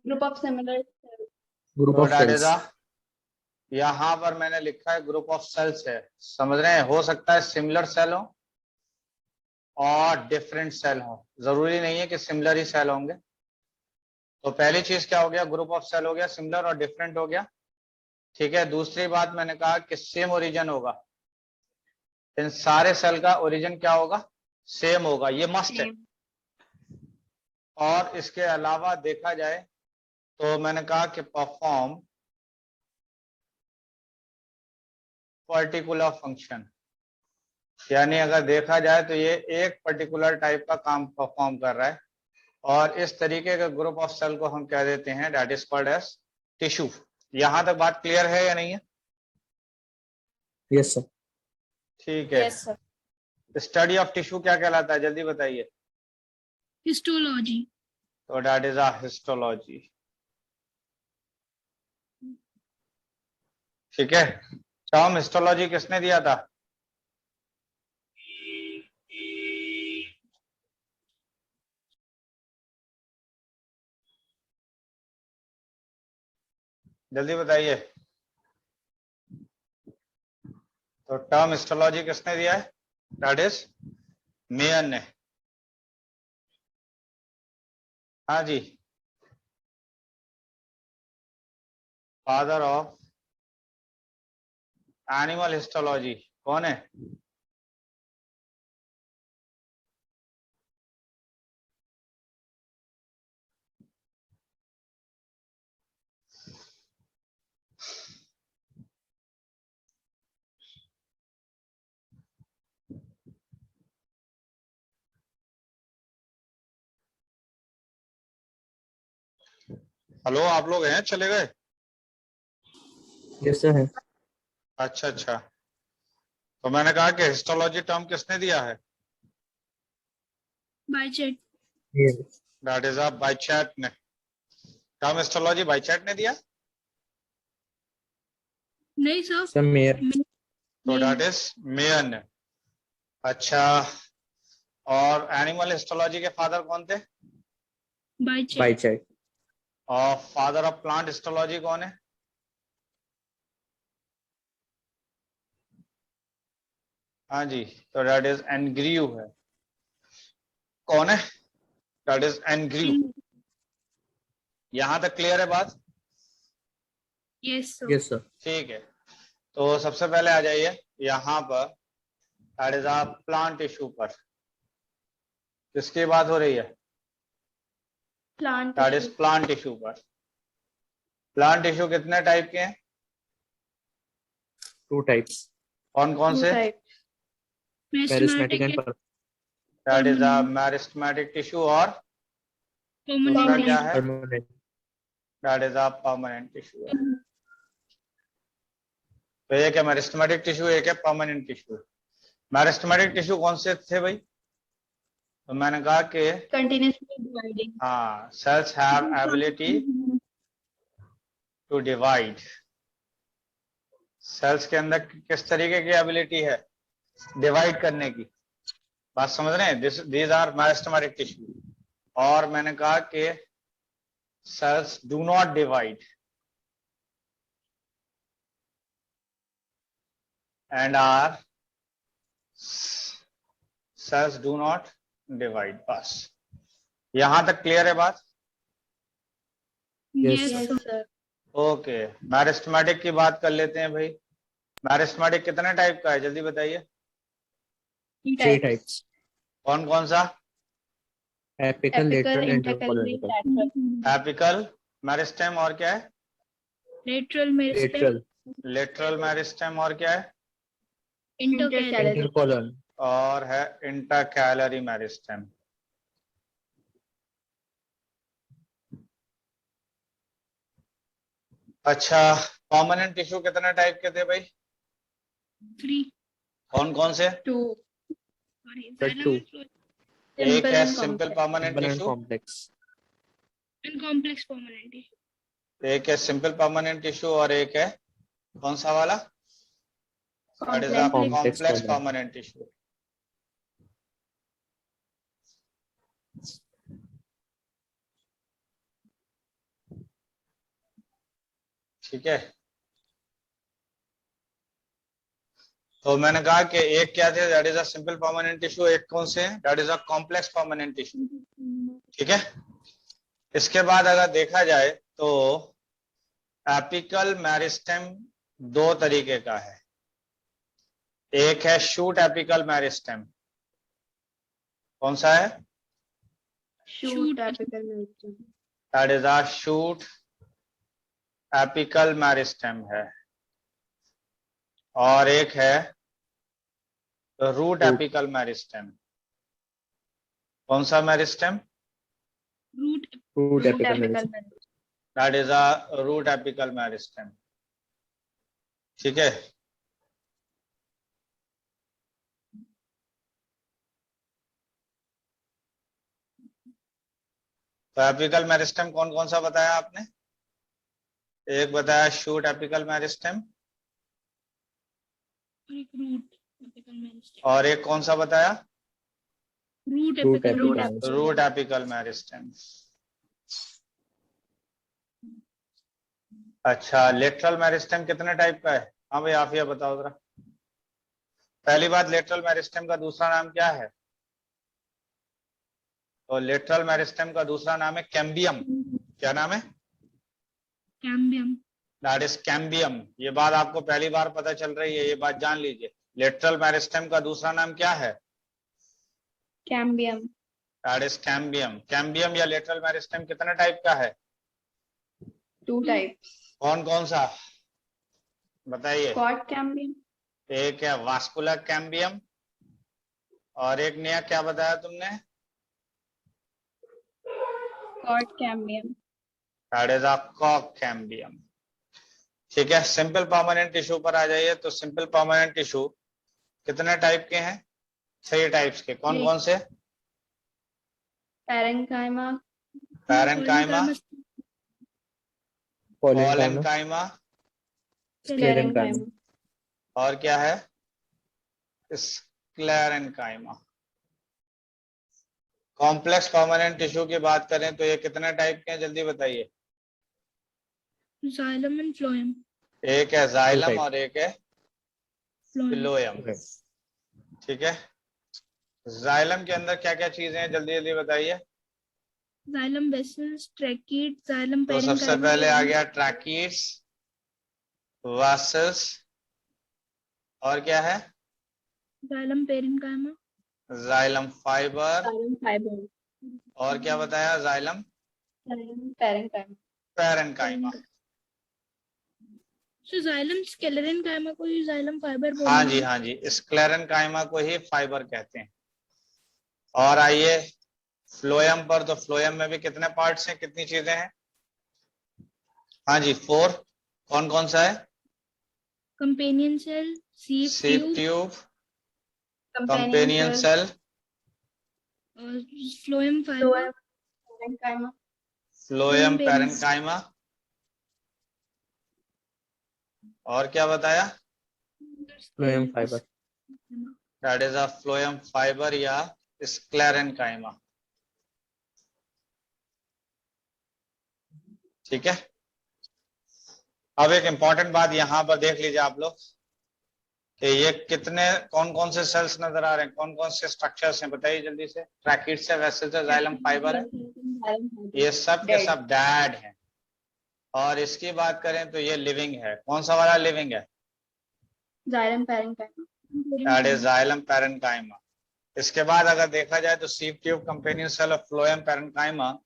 Group of similar group of cells. यहाँ पर मैंने लिखा है ग्रुप ऑफ सेल्स है, समझ रहे हैं। हो सकता है सिमिलर सेल हो और डिफरेंट सेल हो, जरूरी नहीं है कि सिमिलर ही सेल होंगे। तो पहली चीज क्या हो गया, ग्रुप ऑफ सेल हो गया, सिमिलर और डिफरेंट हो गया, ठीक है। दूसरी बात मैंने कहा कि सेम ओरिजिन होगा, इन सारे सेल का ओरिजिन क्या होगा, सेम होगा, ये मस्ट है। और इसके अलावा देखा जाए तो मैंने कहा कि परफॉर्म पर्टिकुलर फंक्शन, यानी अगर देखा जाए तो ये एक पर्टिकुलर टाइप का काम परफॉर्म कर रहा है, और इस तरीके के ग्रुप ऑफ सेल को हम कह देते हैं that is called as tissue. यहां तक बात क्लियर है या नहीं है? Yes sir. ठीक है। Yes sir. Study of tissue क्या कहलाता है, जल्दी बताइए। हिस्टोलॉजी। तो दैट इज अ हिस्टोलॉजी, ठीक है। टर्म हिस्टोलॉजी किसने दिया था? जल्दी बताइए। तो टर्म हिस्टोलॉजी किसने दिया है? दैट इज मेयर ने। हाँ जी, फादर ऑफ एनिमल हिस्टोलॉजी कौन है? हेलो, आप लोग हैं, चले गए? यस सर है। अच्छा अच्छा, तो मैंने कहा कि हिस्टोलॉजी टर्म किसने दिया है? बाइचेट। दैट इज अ बाइचैट ने। टर्म हिस्टोलॉजी बाइचैट ने दिया? नहीं सर, सर मेयर। तो दैट इज मेयर ने। अच्छा, और एनिमल हिस्टोलॉजी के फादर कौन थे? बाइचेट। बाइचेट। और फादर ऑफ प्लांट हिस्टोलॉजी कौन है? हाँ जी, तो दैट इज एनग्रीव है। कौन है? That is N Grew. यहां तक क्लियर है बात? Yes sir. Yes sir. ठीक है, तो सबसे पहले आ जाइए यहाँ पर, that is a plant tissue पर। किसकी बात हो रही है? Plant that is plant tissue पर। प्लांट टिश्यू कितने टाइप के हैं? 2 टाइप्स। कौन कौन से? Meristematic and that is a meristematic tissue, और दूसरा क्या है? Permanent. That is a permanent tissue है। तो एक है मेरिस्टेमेटिक टिश्यू, एक है परमानेंट टिश्यू। मेरिस्टेमेटिक टिश्यू कौन से थे भाई? तो मैंने कहा कि कंटिन्यूअसली डिवाइडिंग। हाँ, cells have ability to divide. Cells के अंदर किस तरीके की एबिलिटी है डिवाइड करने की? बात समझ रहे हैं? These are meristematic tissue. और मैंने कहा कि cells do not divide and are cells do not divide. बस यहां तक क्लियर है बात? Yes sir. ओके, मेरिस्टेमेटिक की बात कर लेते हैं भाई। मेरिस्टेमेटिक कितने टाइप का है, जल्दी बताइए। 3 टाइप्स। कौन कौन सा? Apical, lateral, intercalary, and apical meristem, और क्या है? Lateral meristem, lateral, lateral meristem, और क्या है? इंटरकैलरी। इंटरकॉलन। और है इंटरकैलरी मेरिस्टेम। अच्छा, परमानेंट टिश्यू कितने टाइप के थे भाई? 3। कौन कौन से? 2। एक है simple permanent and tissue, complex. Complex permanent. एक है सिंपल परमानेंट टिश्यू, और एक है कौन सा वाला? Complex permanent tissue. ठीक है, तो मैंने कहा कि एक क्या थे, that is a simple permanent tissue, एक कौन से हैं, that is a complex permanent tissue. ठीक है, इसके बाद अगर देखा जाए तो एपिकल मेरिस्टेम दो तरीके का है। एक है शूट एपिकल मेरिस्टेम, कौन सा है, shoot apical meristem. That is a shoot apical meristem है। और एक है रूट एपिकल मेरिस्टेम, कौन सा meristem, root Root root apical apical meristem. Meristem. That is a root apical meristem. ठीक है, तो एपिकल मेरिस्टेम कौन कौन सा बताया आपने, एक बताया शूट एपिकल मेरिस्टेम, और एक रूट एपिकल मेरिस्टेम। और एक कौन सा बताया, root Root apical apical meristem. meristem. Root apical meristem. अच्छा, लेटरल मेरिस्टेम कितने टाइप का है, हाँ भाई आप ये बताओ जरा। पहली बात, लेटरल मेरिस्टेम का दूसरा नाम क्या है, तो लेटरल मेरिस्टेम का दूसरा नाम है कैम्बियम। क्या नाम है, कैम्बियम। That is cambium. ये बात आपको पहली बार पता चल रही है, ये बात जान लीजिए। लेटरल मेरिस्टेम का दूसरा नाम क्या है, cambium. That is cambium. Cambium या लेटरल मेरिस्टेम कितने टाइप का है, टू टाइप्स। कौन कौन सा बताइए। Quad cambium. एक है वास्कुलर कैम्बियम, और एक नया क्या बताया तुमने, quad cambium. That is a कॉक कैम्बियम। ठीक है, सिंपल परमानेंट टिश्यू पर आ जाइए। तो सिंपल परमानेंट टिश्यू कितने टाइप के हैं, 3 टाइप्स के, कौन कौन से, पैरेन्काइमा। Parenchyma, Pollenchyma. पॉलेनकाइमा, स्क्लेरेन्काइमा। और क्या है, स्क्लेरेन्काइमा। कॉम्प्लेक्स परमानेंट टिश्यू की बात करें तो ये कितने टाइप के हैं, जल्दी बताइए। Xylem and phloem. एक है जाइलम type. और एक है फ्लोएम। फिलोएम। Okay. ठीक है, जाइलम के अंदर क्या क्या चीजें हैं, जल्दी जल्दी बताइए। जाइलम वेसल्स, ट्रैकीड, जाइलम तो सबसे पेरेन्काइमा। पहले आ गया ट्रैकीड्स, वासल्स, और क्या है, xylem parenchyma. Xylem fibre, xylem fibre. और क्या बताया, जाइलम जाइलम पैरेन्काइमा। पैरेन्काइमा। सो जाइलम स्क्लेरेन्काइमा को ही जाइलम फाइबर हाँ बोलेंगे। जी, हाँ जी, स्क्लेरेन्काइमा को ही फाइबर कहते हैं। और आइए फ्लोएम पर, तो फ्लोएम में भी कितने पार्ट्स हैं, कितनी चीजें हैं, हाँ जी 4, कौन कौन सा है, companion cell, sieve sieve tube, tube, companion cell, और phloem fiber, parenchyma. Phloem parenchyma, और क्या बताया, Phloem fiber. That is a phloem fiber या स्क्लेरेन्काइमा। ठीक है, अब एक इंपॉर्टेंट बात यहां पर देख लीजिए आप लोग कि ये कितने कौन कौन से सेल्स नजर आ रहे हैं, कौन कौन से स्ट्रक्चर्स हैं, बताइए जल्दी से। ट्रैकीड से, वेसल से, जाइलम फाइबर है, ये सब के सब डेड हैं। और इसकी बात करें तो ये लिविंग है, कौन सा वाला लिविंग है, xylem parenchyma. That is xylem parenchyma. इसके बाद अगर देखा जाए तो सीप ट्यूब, कंपेनियन सेल और फ्लोएम पैरेन्काइमा,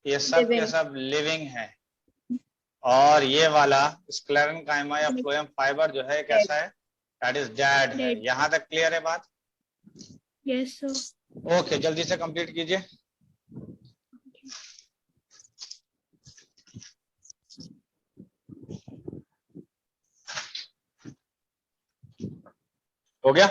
ये सब के Living. सब लिविंग है। और ये वाला स्क्लेरेन्काइमा या फ्लोएम फाइबर जो है कैसा है, दैट इज डेड है। Dead. यहां तक क्लियर है बात, यस सर। ओके, जल्दी से कंप्लीट कीजिए। हो गया,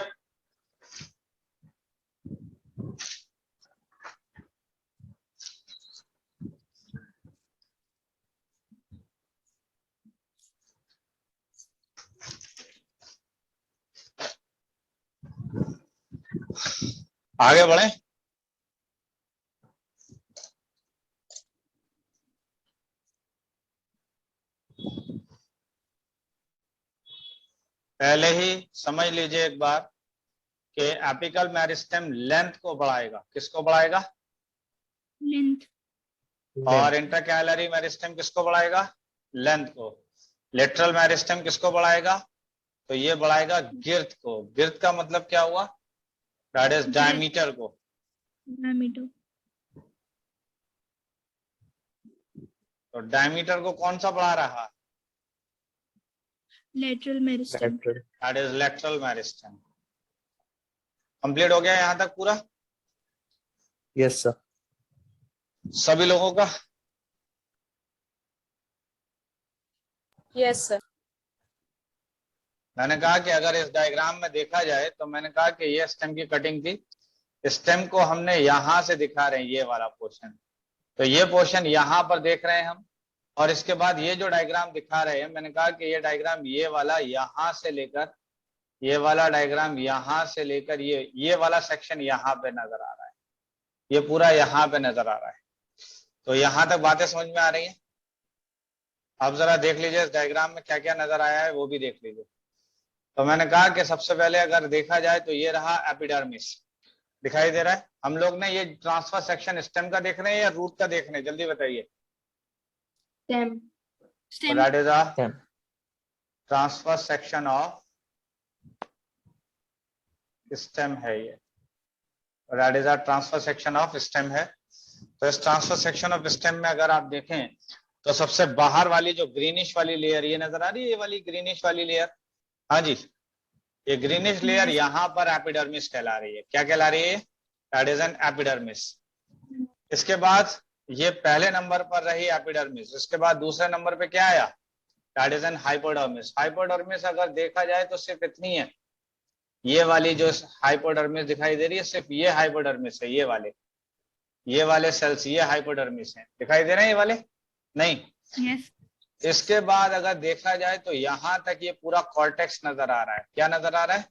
आगे बढ़े। पहले ही समझ लीजिए एक बार कि एपिकल मेरिस्टेम लेंथ को बढ़ाएगा, किसको बढ़ाएगा? लेंथ। और इंट्राकैलरी मेरिस्टेम किसको बढ़ाएगा? लेंथ को। लेटरल मेरिस्टेम किसको बढ़ाएगा? तो ये बढ़ाएगा गिर्थ को। गिर्थ का मतलब क्या हुआ? दैट इज डायमीटर को। डायमीटर। तो डायमीटर को कौन सा बढ़ा रहा है? Lateral meristem. That is lateral meristem. Complete हो गया यहां तक पूरा? Yes sir. सभी लोगों का? Yes sir. मैंने कहा कि अगर इस डायग्राम में देखा जाए तो मैंने कहा कि ये स्टेम की कटिंग थी। स्टेम को हमने यहां से दिखा रहे हैं, ये वाला पोर्शन। तो ये पोर्शन यहां पर देख रहे हैं हम, और इसके बाद ये जो डायग्राम दिखा रहे हैं, मैंने कहा कि ये डायग्राम ये वाला यहां से लेकर, ये वाला डायग्राम यहां से लेकर ये वाला सेक्शन यहां पे नजर आ रहा है, ये पूरा यहां पे नजर आ रहा है। तो यहां तक बातें समझ में आ रही हैं? आप जरा देख लीजिए इस डायग्राम में क्या क्या नजर आया है, वो भी देख लीजिए। तो मैंने कहा कि सबसे पहले अगर देखा जाए तो ये रहा एपिडर्मिस, दिखाई दे रहा है। हम लोग ने ये ट्रांसफर सेक्शन स्टेम का देख रहे हैं या रूट का देख रहे हैं, जल्दी बताइए। Stem. Stem. That is a Stem. Transfer section of stem है ये, that is a transfer section of stem है। तो इस ट्रांसफर सेक्शन ऑफ स्टेम में अगर आप देखें तो सबसे बाहर वाली जो ग्रीनिश वाली लेयर ये नजर आ रही है, ये वाली ग्रीनिश वाली लेयर, हाँ जी, ये ग्रीनिश लेयर यहां पर एपिडर्मिस कहला रही है। क्या कहला रही है? That is N epidermis. इसके बाद ये पहले नंबर पर रही एपिडर्मिस, इसके बाद दूसरे नंबर पे क्या आया? That is N hypodermis. Hypodermis अगर देखा जाए तो सिर्फ इतनी है, ये वाली जो हाइपोडर्मिस दिखाई दे रही है, सिर्फ ये हाइपोडर्मिस है। ये वाले सेल्स ये हाइपोडर्मिस हैं, दिखाई दे रहे हैं ये वाले? नहीं। यस। इसके बाद अगर देखा जाए तो यहां तक ये पूरा कॉर्टेक्स नजर आ रहा है। क्या नजर आ रहा है?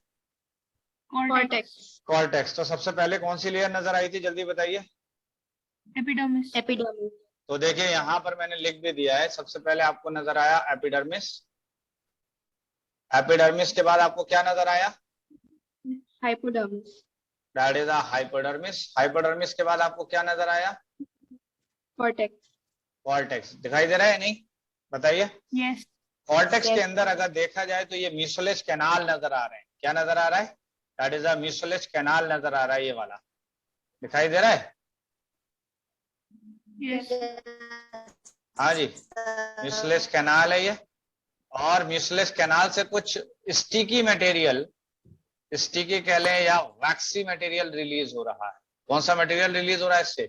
कॉर्टेक्स। कॉर्टेक्स। तो सबसे पहले कौन सी लेयर नजर आई थी, जल्दी बताइए। एपिडर्मिस। एपिडर्मिस। तो देखिए यहां पर मैंने लिख भी दिया है, सबसे पहले आपको नजर आया एपिडर्मिस। एपिडर्मिस के बाद आपको क्या नजर आया? Hypodermis. That is a hypodermis. Hypodermis के बाद आपको क्या नजर आया? कॉर्टेक्स। कॉर्टेक्स। दिखाई दे रहा है नहीं? बताइए। यस। कॉर्टेक्स के Yes. अंदर अगर देखा जाए तो ये म्यूसिलेज कैनाल नजर आ रहे हैं। क्या नजर आ रहा है? That is a mucilage canal नजर आ रहा है, ये वाला दिखाई दे रहा है? यस। हाँ जी, म्यूसिलेज कैनाल है ये। और म्यूसिलेज कैनाल से कुछ स्टिकी मटेरियल, स्टिकी कह लें या वैक्सी मटेरियल रिलीज हो रहा है। कौन सा मटेरियल रिलीज हो रहा है इससे?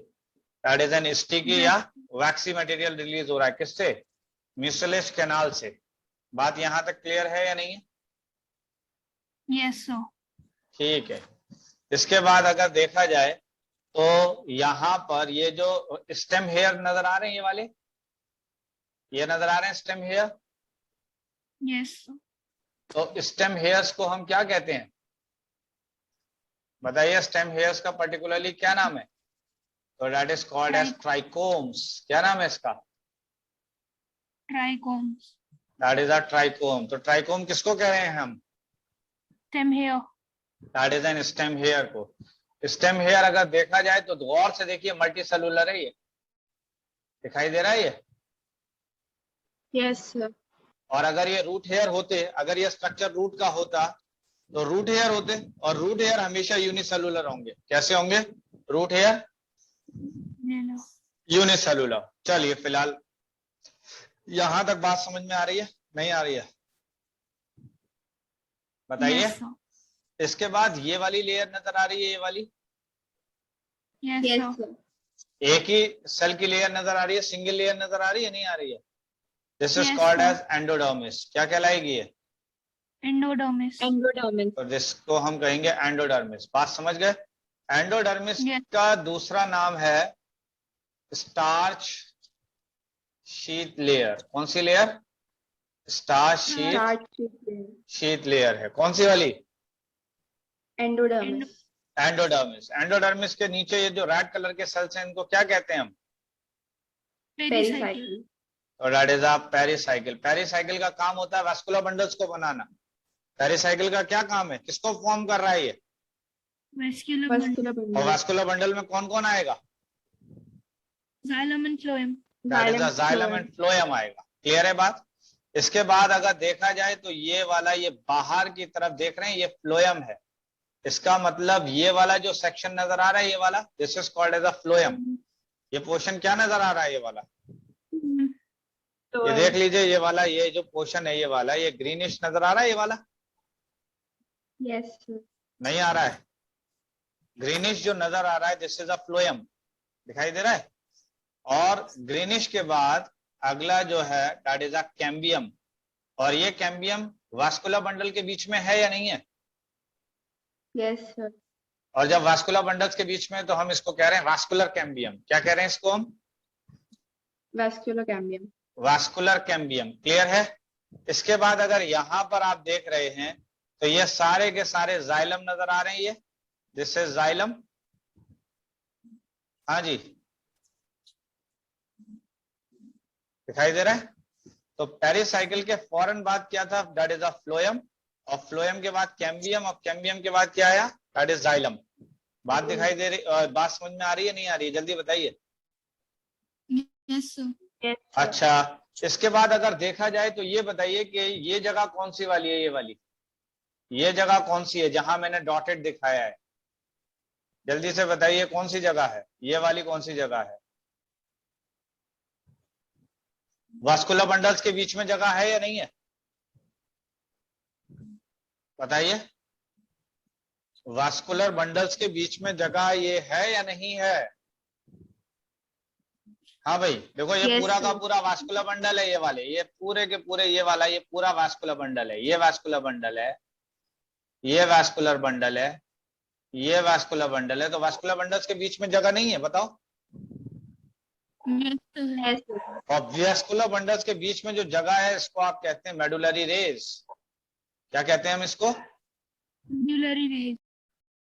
दैट इज एन स्टिकी या वैक्सी मटेरियल रिलीज हो रहा है। किससे? म्यूसिलेज कैनाल से। बात यहां तक क्लियर है या नहीं है? Yes sir. ठीक है। इसके बाद अगर देखा जाए तो यहां पर ये जो स्टेम हेयर नजर आ रहे हैं, ये वाले, ये नजर आ रहे हैं स्टेम हेयर। Yes sir. तो स्टेम हेयर्स को हम क्या कहते हैं, बताइए? स्टेम हेयर्स का पर्टिकुलरली क्या नाम है? तो that is called as trichomes. क्या नाम है इसका? Trichomes. That is a trichome. तो ट्राइकोम किसको कह रहे हैं हम? Stem hair. That is an stem hair को। स्टेम हेयर अगर देखा जाए तो गौर से देखिए, मल्टी सेलुलर है ये, दिखाई दे रहा है ये? Yes sir. और अगर ये रूट हेयर होते, अगर ये स्ट्रक्चर रूट का होता तो रूट हेयर होते, और रूट हेयर हमेशा यूनिसेलुलर होंगे। कैसे होंगे? Root hair unicellular. चलिए फिलहाल यहां तक बात समझ में आ रही है, नहीं आ रही है? बताइए। Yes sir. इसके बाद ये वाली लेयर नजर आ रही है, ये वाली यस यस सर। सर। एक ही सेल की लेयर नजर आ रही है, सिंगल लेयर नजर आ रही है, नहीं आ रही है? This is Yes, called sir. As endodermis. क्या कहलाएगी ये? एंडोडर्मिस। एंडोडर्मिस। तो जिसको हम कहेंगे एंडोडर्मिस। बात समझ गए? Endodermis Yes. का दूसरा नाम है स्टार्च शीट लेयर। कौन सी लेयर? स्टार्च शीट लेयर है। कौन सी वाली? एंडोडर्मिस। एंडोडर्मिस। एंडोडर्मिस के नीचे ये जो रेड कलर के सेल्स हैं, इनको क्या कहते हैं हम? पेरिसाइकिल। और that is a pericycle. Pericycle का काम होता है वैस्कुलर बंडल्स को बनाना। पेरिसाइकिल का क्या काम है, किसको फॉर्म कर रहा है ये? Vascular Vascular और bundle. वास्कुलर बंडल में कौन कौन आएगा? xylem and phloem. That is the xylem phloem. And phloem आएगा। क्लियर है बात? इसके बाद अगर देखा जाए तो ये वाला, ये बाहर की तरफ देख रहे हैं, ये फ्लोएम है। इसका मतलब ये वाला जो सेक्शन नजर आ रहा है, ये वाला, this is called as a phloem. ये पोर्शन क्या नजर आ रहा है? ये वाला, ये देख लीजिए, ये वाला, ये जो पोर्शन है, ये वाला, ये ग्रीनिश नजर आ रहा है, ये वाला Yes, sir. नहीं आ रहा है? ग्रीनिश जो नजर आ रहा है, दिस इज अ फ्लोएम, दिखाई दे रहा है। और ग्रीनिश के बाद अगला जो है दैट इज अ कैम्बियम। और ये कैम्बियम वास्कुलर बंडल के बीच में है या नहीं है? Yes, sir. और जब वास्कुलर बंडल्स के बीच में, तो हम इसको कह रहे हैं वास्कुलर कैम्बियम। क्या कह रहे हैं इसको हम? Vascular cambium. Vascular cambium. Clear है? इसके बाद अगर यहां पर आप देख रहे हैं तो ये सारे के सारे जाइलम नजर आ रहे हैं। ये दिस इज जाइलम। हाँ जी, दिखाई दे रहा है? तो पेरिसाइकिल के फौरन बाद क्या था? That is a phloem. और फ्लोएम के बाद कैम्बियम, और कैम्बियम के बाद क्या आया? That is xylem. बात दिखाई दे रही, बात समझ में आ रही है, नहीं आ रही है? जल्दी बताइए। Yes, sir. Yes, sir. अच्छा, इसके बाद अगर देखा जाए तो ये बताइए कि ये जगह कौन सी वाली है? ये वाली, ये जगह कौन सी है जहां मैंने डॉटेड दिखाया है? जल्दी से बताइए कौन सी जगह है? ये वाली कौन सी जगह है? वास्कुलर बंडल्स के बीच में जगह है या नहीं है? बताइए, वास्कुलर बंडल्स के बीच में जगह ये है या नहीं है? हाँ भाई, देखो ये Yes, पूरा का sir. पूरा वास्कुलर बंडल है। ये वाले, ये पूरे के पूरे, ये वाला, ये पूरा वास्कुलर बंडल है। ये वास्कुलर बंडल है, ये वास्कुलर बंडल है, ये वास्कुलर बंडल है। तो वास्कुलर बंडल्स के बीच में जगह नहीं है? बताओ। Yes, sir. Yes, sir. और वास्कुलर बंडल्स के बीच में जो जगह है, इसको आप कहते हैं मेडुलरी रेज। क्या कहते हैं हम इसको? Medullary vein.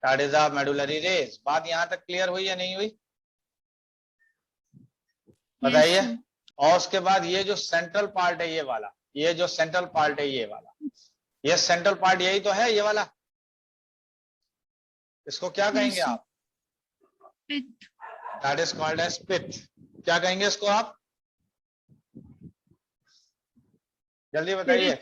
That is a medullary rays. बात यहां तक क्लियर हुई या नहीं हुई? बताइए। Yes, sir. और उसके बाद ये जो सेंट्रल पार्ट है, ये वाला, ये जो सेंट्रल पार्ट है, ये वाला, ये सेंट्रल पार्ट यही तो है, ये वाला। इसको क्या कहेंगे Yes, sir. आप? Pith. That is called as pith. क्या कहेंगे इसको आप? जल्दी बताइए।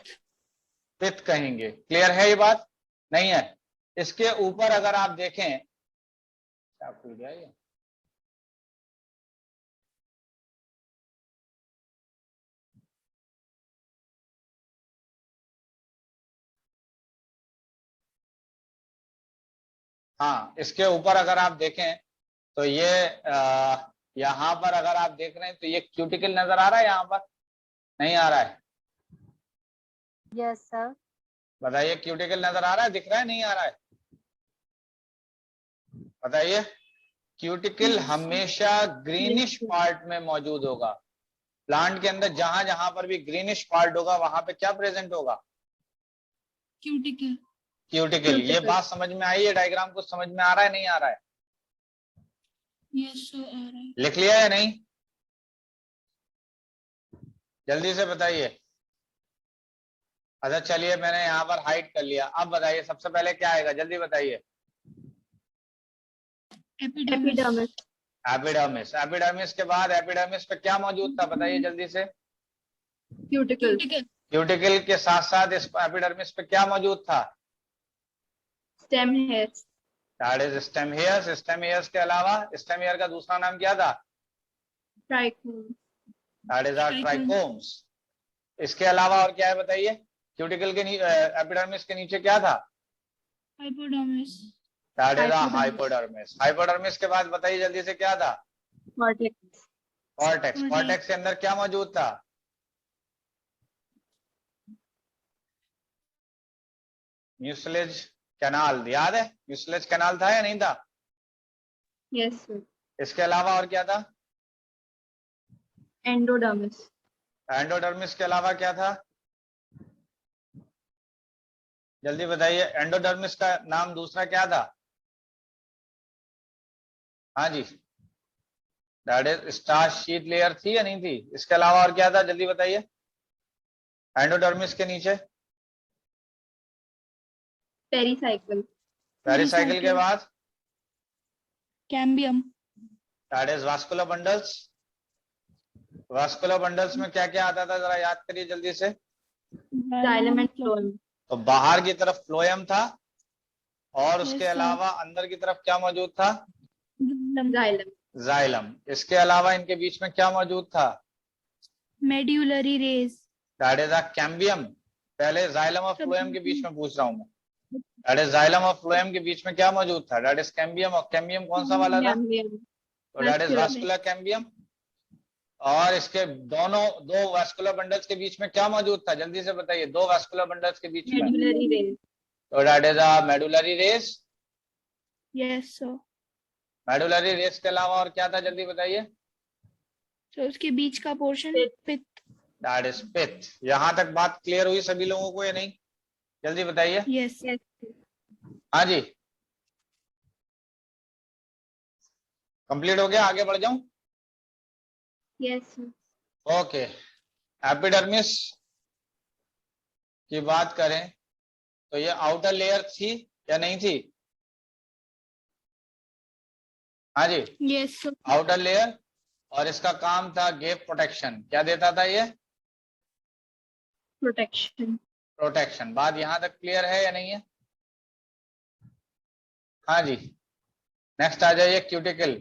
पिथ कहेंगे। क्लियर है ये बात? नहीं है? इसके ऊपर अगर आप देखें, क्या खुल गया ये? हाँ, इसके ऊपर अगर आप देखें तो ये यहाँ पर अगर आप देख रहे हैं तो ये क्यूटिकल नजर आ रहा है? यहाँ पर नहीं आ रहा है? Yes, sir. बताइए, क्यूटिकल नजर आ रहा है, दिख रहा है, नहीं आ रहा है? बताइए। क्यूटिकल हमेशा ग्रीनिश पार्ट में मौजूद होगा। प्लांट के अंदर जहां जहां पर भी ग्रीनिश पार्ट होगा, वहां पे क्या प्रेजेंट होगा? Cuticle. क्यूटिकल। ये बात समझ में आई है? डायग्राम कुछ समझ में आ रहा है, नहीं आ रहा है? Yes, sir. आ रहा है. लिख लिया या नहीं? जल्दी से बताइए। अच्छा चलिए, मैंने यहाँ पर हाइड कर लिया। अब बताइए सबसे पहले क्या आएगा? जल्दी बताइए। Epidermis. Epidermis. एपिडर्मिस। एपिडर्मिस के बाद एपिडर्मिस पे क्या मौजूद था? बताइए जल्दी से। Cuticle. Cuticle. क्यूटिकल के साथ साथ इस एपिडर्मिस पे क्या मौजूद था? Stem hairs. That is stem hairs. Stem hairs के अलावा स्टेम हेयर का दूसरा नाम क्या था? Trichome. That is are Trichomes. Trichomes. इसके अलावा और क्या है बताइए? क्यूटिकल के एपिडर्मिस के नीचे क्या था? Hypodermis. That is Hypodermis. Hypodermis. Hypodermis के बाद बताइए जल्दी से क्या था? Cortex. कॉर्टेक्स। Cortex. कॉर्टेक्स के अंदर क्या मौजूद था? Mucilage canal. याद है? म्यूसिलेज कैनाल था या नहीं था? Yes, sir. इसके अलावा और क्या था? Endodermis. एंडोडर्मिस के अलावा क्या था? जल्दी बताइए। एंडोडर्मिस का नाम दूसरा क्या था? हाँ जी, that is starch sheath layer थी या नहीं थी? इसके अलावा और क्या था? जल्दी बताइए। एंडोडर्मिस के नीचे Pericycle. पेरिसाइकिल के बाद Cambium. That is vascular bundles. Vascular bundles में क्या क्या आता था, जरा याद करिए जल्दी से। Xylem and phloem. तो बाहर की तरफ फ्लोएम था, और उसके Yes, sir. अलावा अंदर की तरफ क्या मौजूद था? Xylem. जाइलम। इसके अलावा इनके बीच में क्या मौजूद था? Medullary rays. That is a cambium. पहले जाइलम और फ्लोएम के बीच में पूछ रहा हूं मैं। दैट इज जाइलम और फ्लोएम के बीच में क्या मौजूद था? That is cambium. और कैम्बियम कौन सा वाला था? Cambium. तो that is Vascular. Vascular cambium. और इसके दो वास्कुलर बंडल्स के बीच में क्या मौजूद था? जल्दी से बताइए, दो वास्कुलर बंडल्स के बीच में। Medullary rays. तो that is a medullary race. Yes, sir. Medullary race के अलावा और क्या था, जल्दी बताइए। तो उसके बीच का पोर्शन पित्त. दैट इज पिथ। यहां तक बात क्लियर हुई सभी लोगों को या नहीं? जल्दी बताइए। Yes. Yes. हाँ जी, कंप्लीट हो गया, आगे बढ़ जाऊं? Yes. Sir. ओके। एपिडर्मिस की बात करें तो ये आउटर लेयर थी या नहीं थी? हाँ जी, Yes, sir. Outer layer. और इसका काम था गेव प्रोटेक्शन। क्या देता था ये? Protection. प्रोटेक्शन। बात यहां तक क्लियर है या नहीं है? हाँ जी। नेक्स्ट आ जाइए, क्यूटिकल।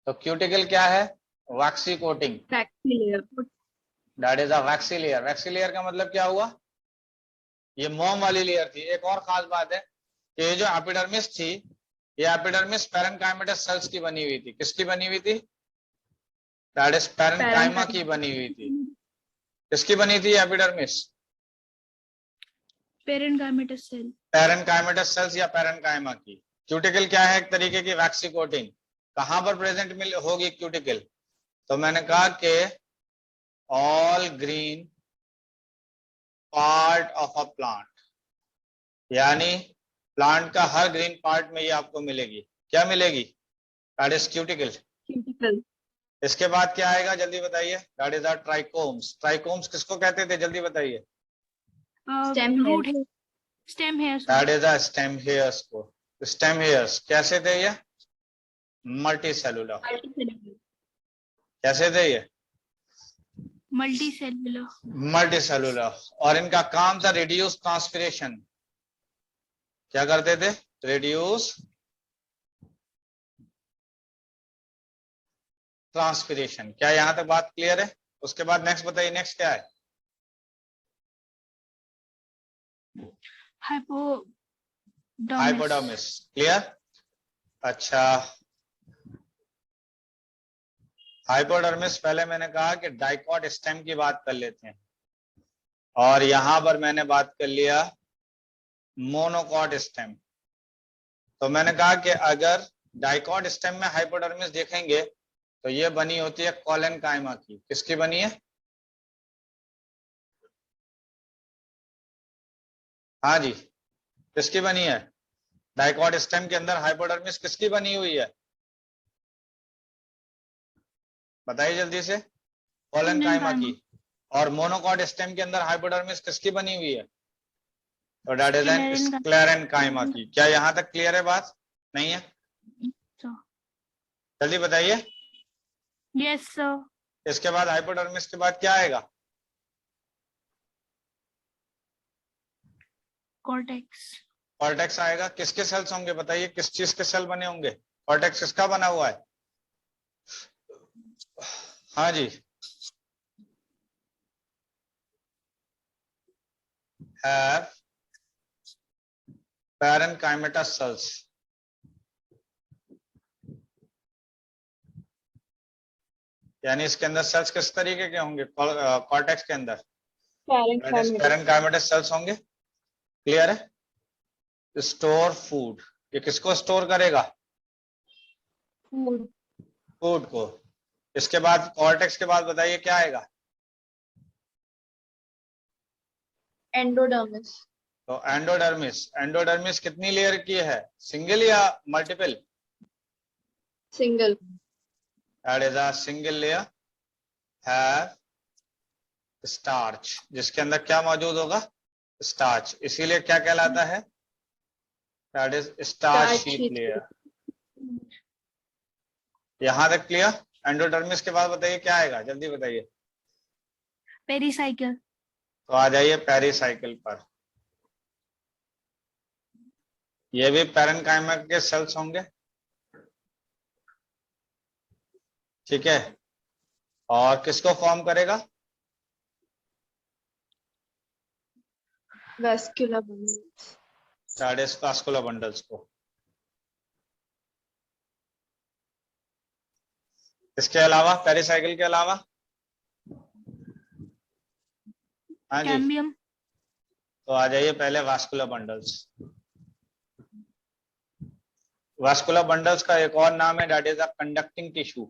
तो क्यूटिकल क्या है? Waxy coating. Waxy layer. That is a waxy layer. Waxy layer का मतलब क्या हुआ? ये मोम वाली लेयर थी। एक और खास बात है कि ये जो एपिडर्मिस थी, ये एपिडर्मिस पैरेन्काइमेटस सेल्स की बनी हुई थी। किसकी बनी हुई थी? दैट इज पैरेन्काइमा की बनी हुई थी। किसकी बनी थी epidermis? Parenchymatous cell. Parenchymatous sales या पैरेन्काइमा की। क्यूटिकल क्या है? एक तरीके की वैक्सी कोटिंग। कहां पर प्रेजेंट होगी क्यूटिकल? तो मैंने कहा कि all green part of a plant, यानी प्लांट का हर ग्रीन पार्ट में ये आपको मिलेगी। क्या मिलेगी? That is cuticle. Cuticle. इसके बाद क्या आएगा, जल्दी बताइए। That is are trichomes. Trichomes किसको कहते थे, जल्दी बताइए। Stem Root hairs. hair. Stem hairs. That is a stem hairs को। स्टेम हेयर्स कैसे थे ये? Multi cellular. Multicellular. कैसे थे ये? Multicellular. Multi cellular. और इनका काम था रिड्यूस ट्रांसपिरेशन। क्या करते थे? Reduce transpiration. क्या यहां तक बात क्लियर है? उसके बाद नेक्स्ट बताइए, नेक्स्ट क्या है? Hypodermis. हाइपोडर्मिस। क्लियर? अच्छा, हाइपोडर्मिस पहले मैंने कहा कि डाइकॉट स्टेम की बात कर लेते हैं, और यहां पर मैंने बात कर लिया मोनोकॉट स्टेम। तो मैंने कहा कि अगर डाइकॉट स्टेम में हाइपोडर्मिस देखेंगे तो ये बनी होती है कोलेनकाइमा की। किसकी बनी है? हाँ जी, किसकी बनी है? डाइकॉट स्टेम के अंदर हाइपोडर्मिस किसकी बनी हुई है? बताइए जल्दी से। कोलेनकाइमा की। और मोनोकॉट स्टेम के अंदर हाइपोडर्मिस किसकी बनी हुई है? तो दैट इज एन स्क्लेरेनकाइमा की। क्या यहां तक क्लियर है बात? नहीं है? जल्दी बताइए। Yes, sir. इसके बाद हाइपोडर्मिस के बाद क्या आएगा? Cortex. कॉर्टेक्स आएगा। किसके सेल्स होंगे बताइए, किस चीज के सेल बने होंगे? कॉर्टेक्स किसका बना हुआ है? हाँ जी, have parenchymatous cells। यानी इसके अंदर सेल्स किस तरीके के होंगे? कॉर्टेक्स के अंदर पैरेन्काइमेटस सेल्स होंगे। क्लियर है? Store food. ये किसको स्टोर करेगा? Food. फूड को। इसके बाद कॉर्टेक्स के बाद बताइए क्या आएगा? Endodermis. तो एंडोडर्मिस। एंडोडर्मिस कितनी लेयर की है? सिंगल या multiple? Single. That is a single layer have starch, जिसके अंदर क्या मौजूद होगा? स्टार्च। इसीलिए क्या कहलाता है? That is starchy layer. यहां तक क्लियर? एंडोडर्मिस के बाद बताइए क्या आएगा, जल्दी बताइए। पेरिसाइकिल। तो आ जाइए पेरिसाइकिल पर। ये भी पैरेन्काइमा के सेल्स होंगे, ठीक है। और किसको फॉर्म करेगा? vascular bundles, that is vascular bundles को। इसके अलावा, पेरिसाइकिल के अलावा, हाँ जी, कैम्बियम। तो आ जाइए पहले वास्कुलर बंडल्स। वास्कुलर बंडल्स का एक और नाम है, that is a conducting tissue.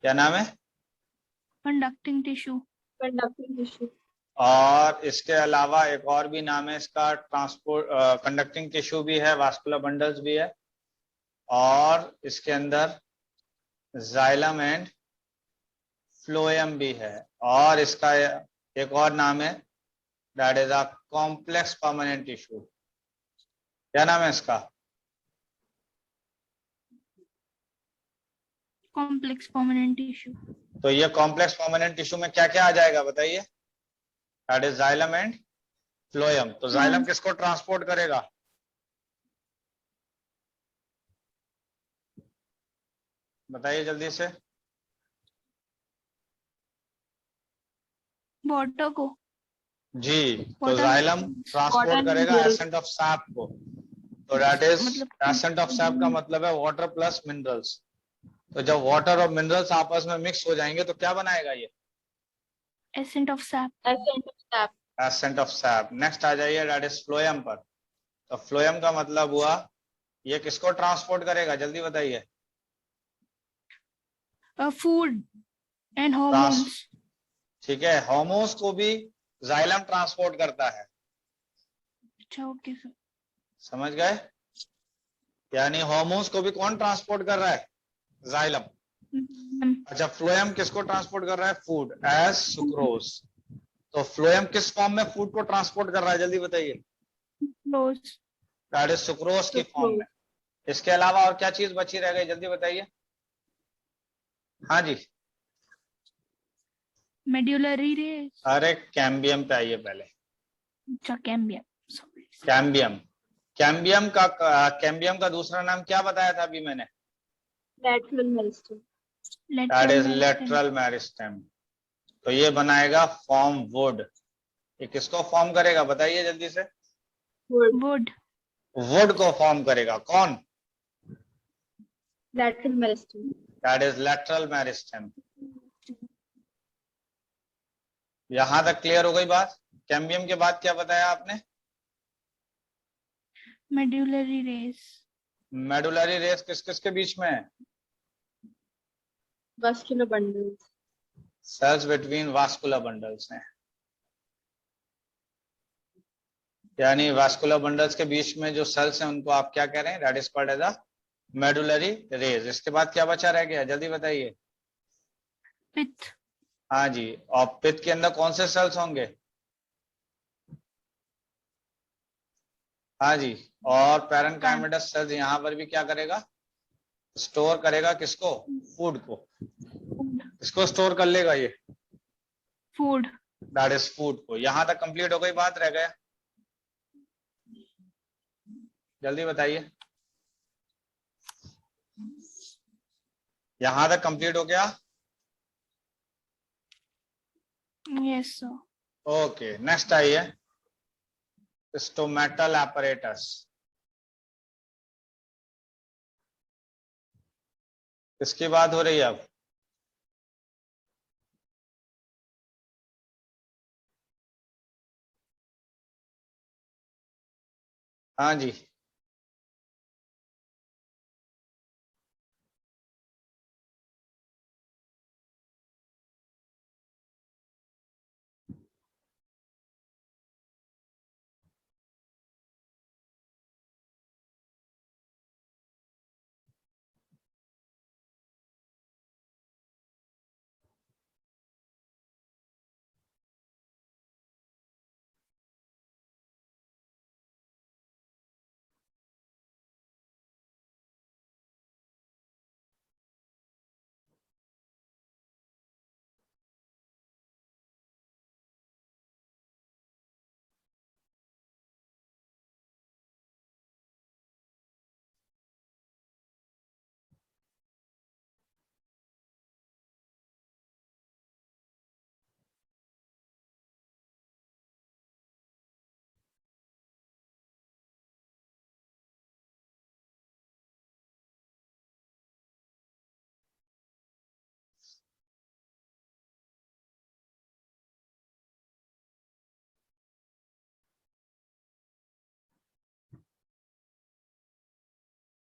क्या नाम है? Conducting tissue. conducting tissue, और इसके अलावा एक और भी नाम है इसका, ट्रांसपोर्ट कंडक्टिंग टिश्यू भी है, वास्कुलर बंडल्स भी है, और इसके अंदर जाइलम एंड फ्लोएम भी है। और इसका एक और नाम है, that is a complex permanent tissue. क्या नाम है इसका? Complex permanent tissue. तो ये कॉम्प्लेक्स परमानेंट टिश्यू में क्या क्या आ जाएगा बताइए? That is xylem and phloem. तो जाइलम किसको ट्रांसपोर्ट करेगा? बताइए जल्दी से। वाटर को। जी, तो वाटर जाइलम ट्रांसपोर्ट water करेगा minerals, एसेंट ऑफ सैप को। तो दैट इज मतलब एसेंट ऑफ सैप का मतलब है वाटर प्लस मिनरल्स। तो जब वाटर और मिनरल्स आपस में मिक्स हो जाएंगे तो क्या बनाएगा ये? Ascent of sap. essence of sap, ascent of sap. Next आ जाइए, दैट इज फ्लोएम पर। तो फ्लोएम का मतलब हुआ, ये किसको ट्रांसपोर्ट करेगा, जल्दी बताइए। Food and trans hormones. ठीक है, हार्मोन्स को भी जाइलम ट्रांसपोर्ट करता है। अच्छा, ओके सर। समझ गए? यानी हार्मोन्स को भी कौन ट्रांसपोर्ट कर रहा है? जाइलम। अच्छा, फ्लोएम किसको ट्रांसपोर्ट कर रहा है? Food as sucrose. तो फ्लोएम किस फॉर्म में फूड को ट्रांसपोर्ट कर रहा है, जल्दी बताइए। रोज। दैट इज सुक्रोज की फॉर्म में। sucrose, इसके अलावा और क्या चीज बची रह गई, जल्दी बताइए। हाँ जी, मेड्यूलरी रेस। अरे कैम्बियम पे आइए पहले। अच्छा, कैम्बियम। सॉरी। कैम्बियम। कैम्बियम का दूसरा नाम क्या बताया था अभी मैंने? lateral meristem, that is lateral meristem. तो ये बनाएगा फॉर्म वुड। ये किसको फॉर्म करेगा बताइए जल्दी से। wood, would. वुड को फॉर्म करेगा कौन? lateral meristem, that is lateral meristem. यहां तक क्लियर हो गई बात? कैम्बियम के बाद क्या बताया आपने? Medullary race. मेडुलरी रेस किस किस के बीच में है? vascular bundles, cells between vascular bundles हैं। यानी वास्कुलर बंडल्स के बीच में जो सेल्स हैं उनको आप क्या कह रहे हैं? That is called as a medullary rays. इसके बाद क्या बचा रह गया, जल्दी बताइए। पिथ। हाँ जी, और पित्त के अंदर कौन से सेल्स होंगे? हाँ जी, और पैरेन्काइमेटस सेल्स यहाँ पर भी क्या करेगा? स्टोर करेगा किसको? फूड को। किसको स्टोर कर लेगा ये? फूड। दैट इज फूड को। यहां तक कंप्लीट हो गई बात, रह गया? जल्दी बताइए। यहां तक कंप्लीट हो गया? Yes sir. ओके, नेक्स्ट आइए, स्टोमेटल apparatus। किसकी बात हो रही है अब? हाँ जी,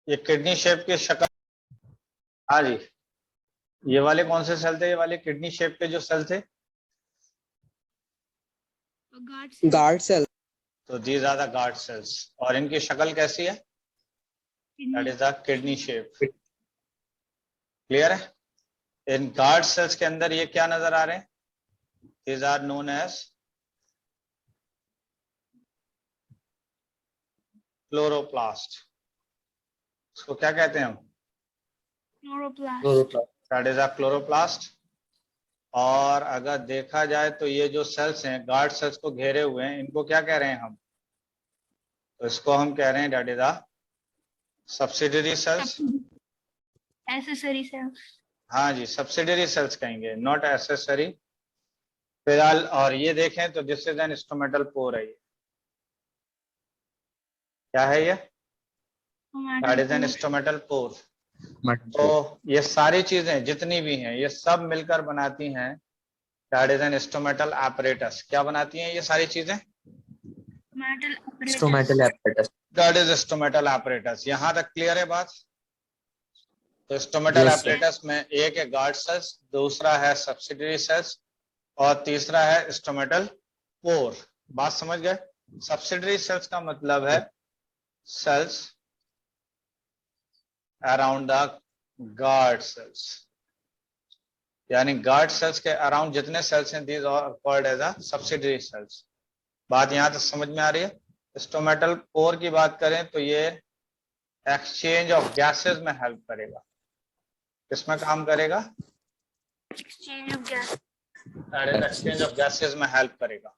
ये किडनी शेप की शक्ल, हाँ जी, ये वाले कौन से सेल थे? ये वाले किडनी शेप के जो सेल थे, गार्ड सेल। Guard cell. तो these are the guard cells. और इनकी शक्ल कैसी है? That is the kidney shape. Clear है? इन गार्ड सेल्स के अंदर ये क्या नजर आ रहे हैं? These are known as chloroplast. इसको क्या कहते हैं हम? Chloroplast. That is a chloroplast. और अगर देखा जाए तो ये जो सेल्स हैं, गार्ड सेल्स को घेरे हुए हैं, इनको क्या कह रहे हैं हम? तो इसको हम कह रहे हैं that is a subsidiary cells. Accessory cells. हाँ जी, सब्सिडियरी सेल्स कहेंगे, नॉट एसेसरी। फिलहाल और ये देखें तो this is an stomatal pore है। ये क्या है? ये that is an stomatal pore. तो ये सारी चीजें जितनी भी हैं, ये सब मिलकर बनाती हैं that is an stomatal apparatus। क्या बनाती हैं ये सारी चीजें? Stomatal apparatus. That is stomatal apparatus। यहां तक क्लियर है बात? तो स्टोमेटल Yes, sir. apparatus में एक है गार्ड सेल्स, दूसरा है सब्सिडियरी सेल्स, और तीसरा है स्टोमेटल पोर। बात समझ गए? सब्सिडियरी सेल्स का मतलब है cells around the guard cells, यानी गार्ड सेल्स के अराउंड जितने सेल्स हैं, these are called as a subsidiary cells. बात यहां तक समझ में आ रही है? स्टोमेटल पोर की बात करें तो ये एक्सचेंज ऑफ गैसेस में हेल्प करेगा। किसमें काम करेगा? Exchange of gas. Exchange of gases में हेल्प करेगा।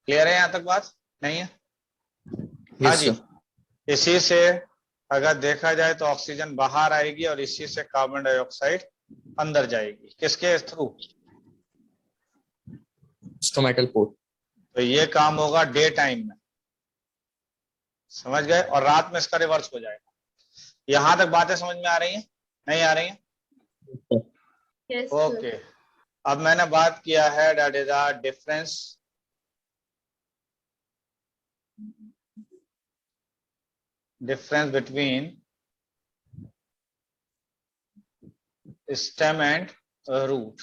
क्लियर है यहां तक बात? नहीं है? हाँ Yes, जी। sir. इसी से अगर देखा जाए तो ऑक्सीजन बाहर आएगी और इसी से कार्बन डाइऑक्साइड अंदर जाएगी। किसके थ्रू? Stomatal port. तो ये काम होगा डे टाइम में, समझ गए? और रात में इसका रिवर्स हो जाएगा। यहां तक बातें समझ में आ रही हैं? नहीं आ रही हैं? Yes, okay. sir. अब मैंने बात किया है that is a difference between stem and root.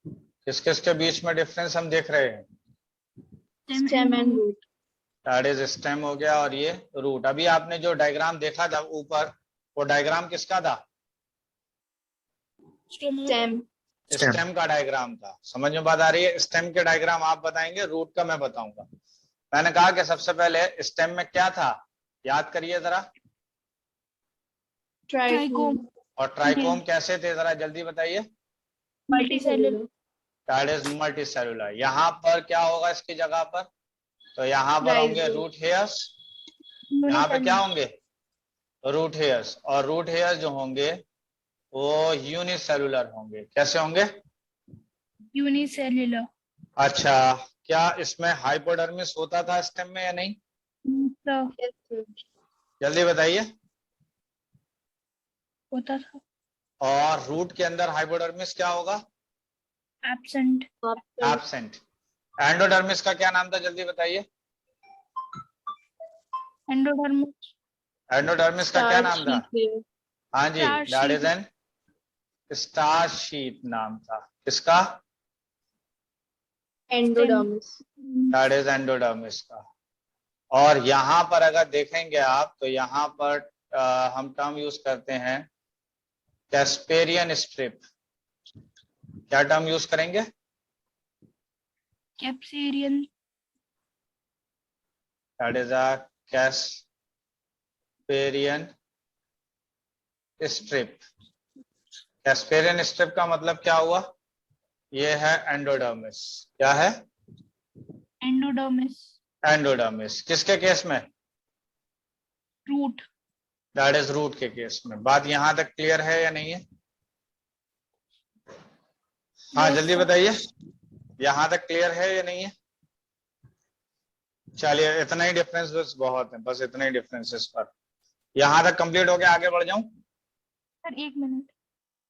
किस किस के बीच में डिफरेंस हम देख रहे हैं? Stem and root. That is stem हो गया और ये रूट। अभी आपने जो डायग्राम देखा था ऊपर, वो डायग्राम किसका था? Stem. स्टेम का डायग्राम था। समझ में बात आ रही है? स्टेम के डायग्राम आप बताएंगे, रूट का मैं बताऊंगा। मैंने कहा कि सबसे पहले स्टेम में क्या था, याद करिए जरा। Trichome. और ट्राइकोम कैसे थे, जरा जल्दी बताइए। Multicellular. That is multi cellular. यहाँ पर क्या होगा इसकी जगह पर? तो यहाँ पर होंगे Rhizome. Root hairs. यहाँ पे क्या होंगे? Root hairs. और रूट हेयर्स जो होंगे वो यूनिसेलुलर होंगे। कैसे होंगे? यूनिसेल्युलर। अच्छा, क्या इसमें हाइपोडर्मिस होता था स्टेम में या नहीं? Yes, sir. जल्दी बताइए। होता था। और रूट के अंदर हाइपोडर्मिस क्या होगा? एब्सेंट। Absent. एब्सेंट। एंडोडर्मिस का क्या नाम था, जल्दी बताइए। एंडोडर्मिस। एंडोडर्मिस का क्या नाम था? Starch layer. हाँ जी, Star that is sheath। An star sheath नाम था। किसका? Endodermis. दैट इज एंडोडर्मिस का। और यहाँ पर अगर देखेंगे आप तो यहाँ पर हम टर्म यूज करते हैं कैस्पेरियन स्ट्रिप। क्या टर्म यूज करेंगे? Casparian. That is a Casparian strip. Casparian strip का मतलब क्या हुआ? ये है एंडोडर्मिस। क्या है? एंडोडर्मिस। एंडोडर्मिस। किसके केस में? रूट। दैट इज रूट के केस में। बात यहां तक क्लियर है या नहीं है? हाँ Yes, जल्दी sir. बताइए, यहां तक क्लियर है या नहीं है? चलिए, इतना ही डिफरेंस बहुत है, बस इतना ही डिफरेंसेस पर। यहां तक कंप्लीट हो गया, आगे बढ़ जाऊं? Sir 1 minute.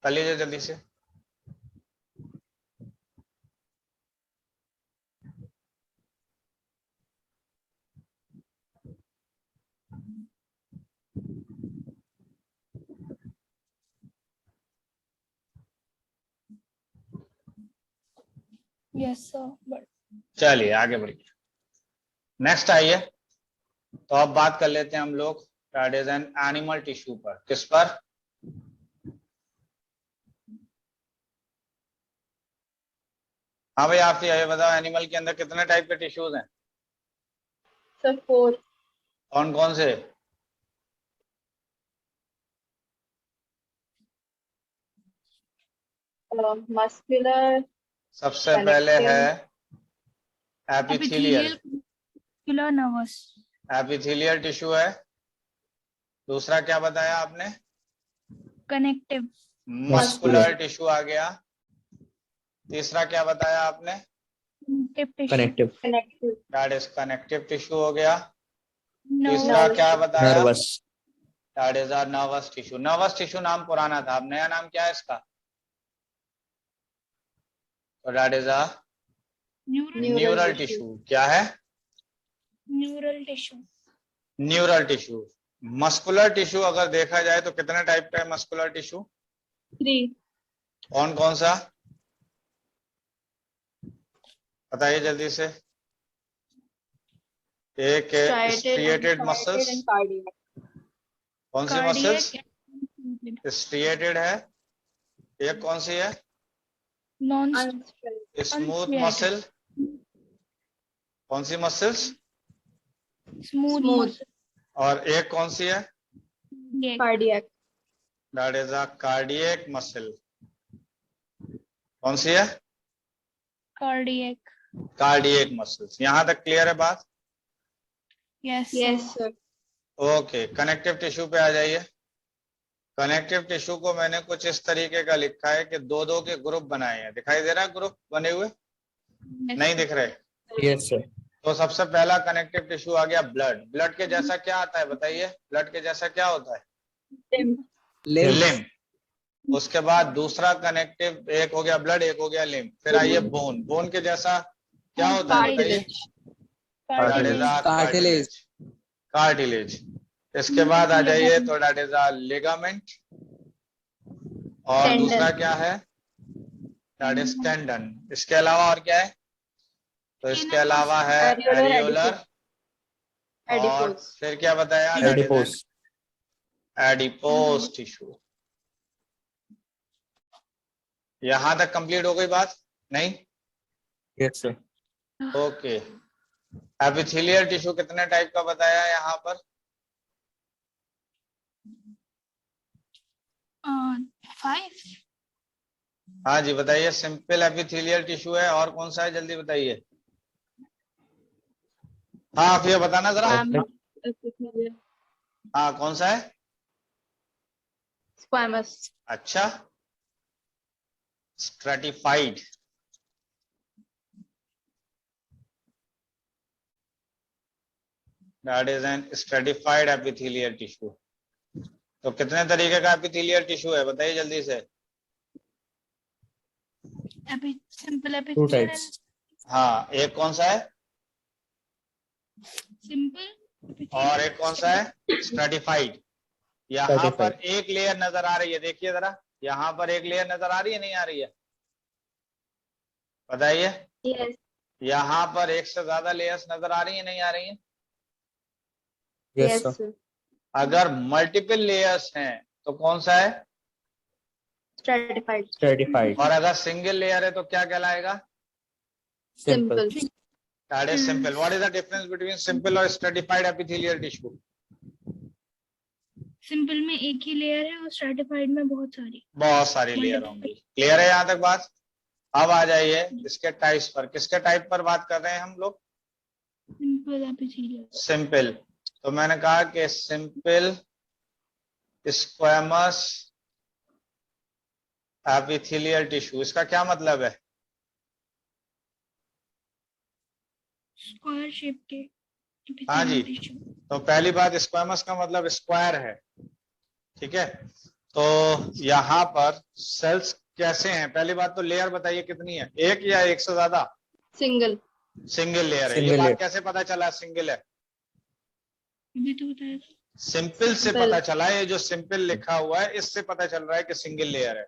कर लीजिए जल्दी से। Yes, sir. But चलिए आगे बढ़िए। नेक्स्ट आइए, तो अब बात कर लेते हैं हम लोग that is an animal tissue पर। किस पर? हाँ भाई, आप ये बताओ एनिमल के अंदर कितने टाइप के टिश्यूज हैं? सर 4 कौन कौन से? मस्कुलर, सबसे पहले है epithelial, epithelial. muscular, nervous. Epithelial tissue है। दूसरा क्या बताया आपने? Connective. मस्कुलर टिश्यू आ गया। तीसरा क्या बताया आपने? Connective tissue. Connective. Connective, that is connective tissue हो गया। Nervous. तीसरा क्या बताया? Nervous. That is are nervous tissue. Nervous tissue नाम पुराना था, अब नया नाम क्या है इसका? तो that is a neural tissue. क्या है? Neural tissue. Neural tissue. Muscular tissue अगर देखा जाए तो कितने टाइप का है मस्कुलर टिश्यू? 3 कौन कौन सा बताइए जल्दी से। एक स्ट्रिएटेड मसल्स। And cardiac. कौन सी Cardiac मसल्स? and स्ट्रिएटेड है। एक कौन सी है? non smooth Unstriated. मसल। कौन सी मसल्स? smooth Smooth. muscle. और एक कौन सी है? Yeah. Cardiac, that is a cardiac muscle. कौन सी है? Cardiac. Cardiac muscles. यहां तक क्लियर है बात? Yes. Yes sir. Sir. Okay, connective tissue पे आ जाइए। कनेक्टिव टिश्यू को मैंने कुछ इस तरीके का लिखा है कि दो दो के ग्रुप बनाए हैं। दिखाई दे रहा है ग्रुप बने हुए? Yes, नहीं sir. दिख रहे? Yes, sir. तो सबसे पहला कनेक्टिव टिश्यू आ गया ब्लड। ब्लड के जैसा क्या आता है बताइए? ब्लड के जैसा क्या होता है? लिम्फ। उसके बाद दूसरा कनेक्टिव, एक हो गया ब्लड, एक हो गया लिम्फ। फिर आइए बोन। बोन के जैसा क्या होता है बताइए? Cartilage. कार्टिलेज। इसके बाद आ जाइए तो दैट इज अ लिगामेंट। और Tendon. दूसरा क्या है? That is tendon. इसके अलावा और क्या है? तो इसके अलावा है Areolar एरियोलर। और एडिपोज। फिर क्या बताया? Adipose. Adipose tissue. यहां तक कंप्लीट हो गई बात? नहीं? Yes, sir. Okay. Epithelial tissue कितने टाइप का बताया यहाँ पर? 5. हाँ जी बताइए। सिंपल एपिथेलियल टिश्यू है, और कौन सा है जल्दी बताइए। हाँ आप ये बताना जरा। हाँ कौन सा है? स्क्वैमस। अच्छा, stratified. That is N stratified epithelial tissue. तो कितने तरीके का एपिथेलियल टिश्यू है बताइए जल्दी से। Simple Two epithelial types. हाँ, एक कौन सा है? simple और एक कौन सा है? स्ट्रेटिफाइड। यहाँ Stratified. पर एक लेयर नजर आ रही है, देखिए जरा। यहाँ पर एक लेयर नजर आ रही है, नहीं आ रही है? बताइए। यस यहाँ पर एक से ज्यादा लेयर्स नजर आ रही है, नहीं आ रही है? Yes, yes sir. सर। अगर मल्टीपल लेयर्स हैं तो कौन सा है? स्ट्रेटिफाइड। Stratified. और अगर सिंगल लेयर है तो क्या कहलाएगा? Simple. Simple. That is simple. What is the difference between simple और स्ट्रेटिफाइड एपिथेलियल टिश्यू? सिंपल में एक ही लेयर है और स्ट्रेटिफाइड में बहुत सारी लेयर होंगी। क्लियर है यहाँ तक बात? अब आ जाइए इसके टाइप्स पर। किसके टाइप पर बात कर रहे हैं हम लोग? Simple epithelial. सिंपल। तो मैंने कहा कि सिंपल स्क्वैमस एपिथेलियल टिश्यू, इसका क्या मतलब है? स्क्वायर शेप के हाँ जी। epithelial tissue. तो पहली बात, स्क्वैमस का मतलब स्क्वायर है, ठीक है। तो यहाँ पर सेल्स कैसे हैं? पहली बात तो लेयर बताइए कितनी है, एक या एक से ज्यादा? सिंगल। सिंगल लेयर है। ये Single बात layer. कैसे पता चला सिंगल है? अभी तो बताया था। सिंपल से Simple. पता चला है। ये जो सिंपल लिखा हुआ है इससे पता चल रहा है कि सिंगल लेयर है।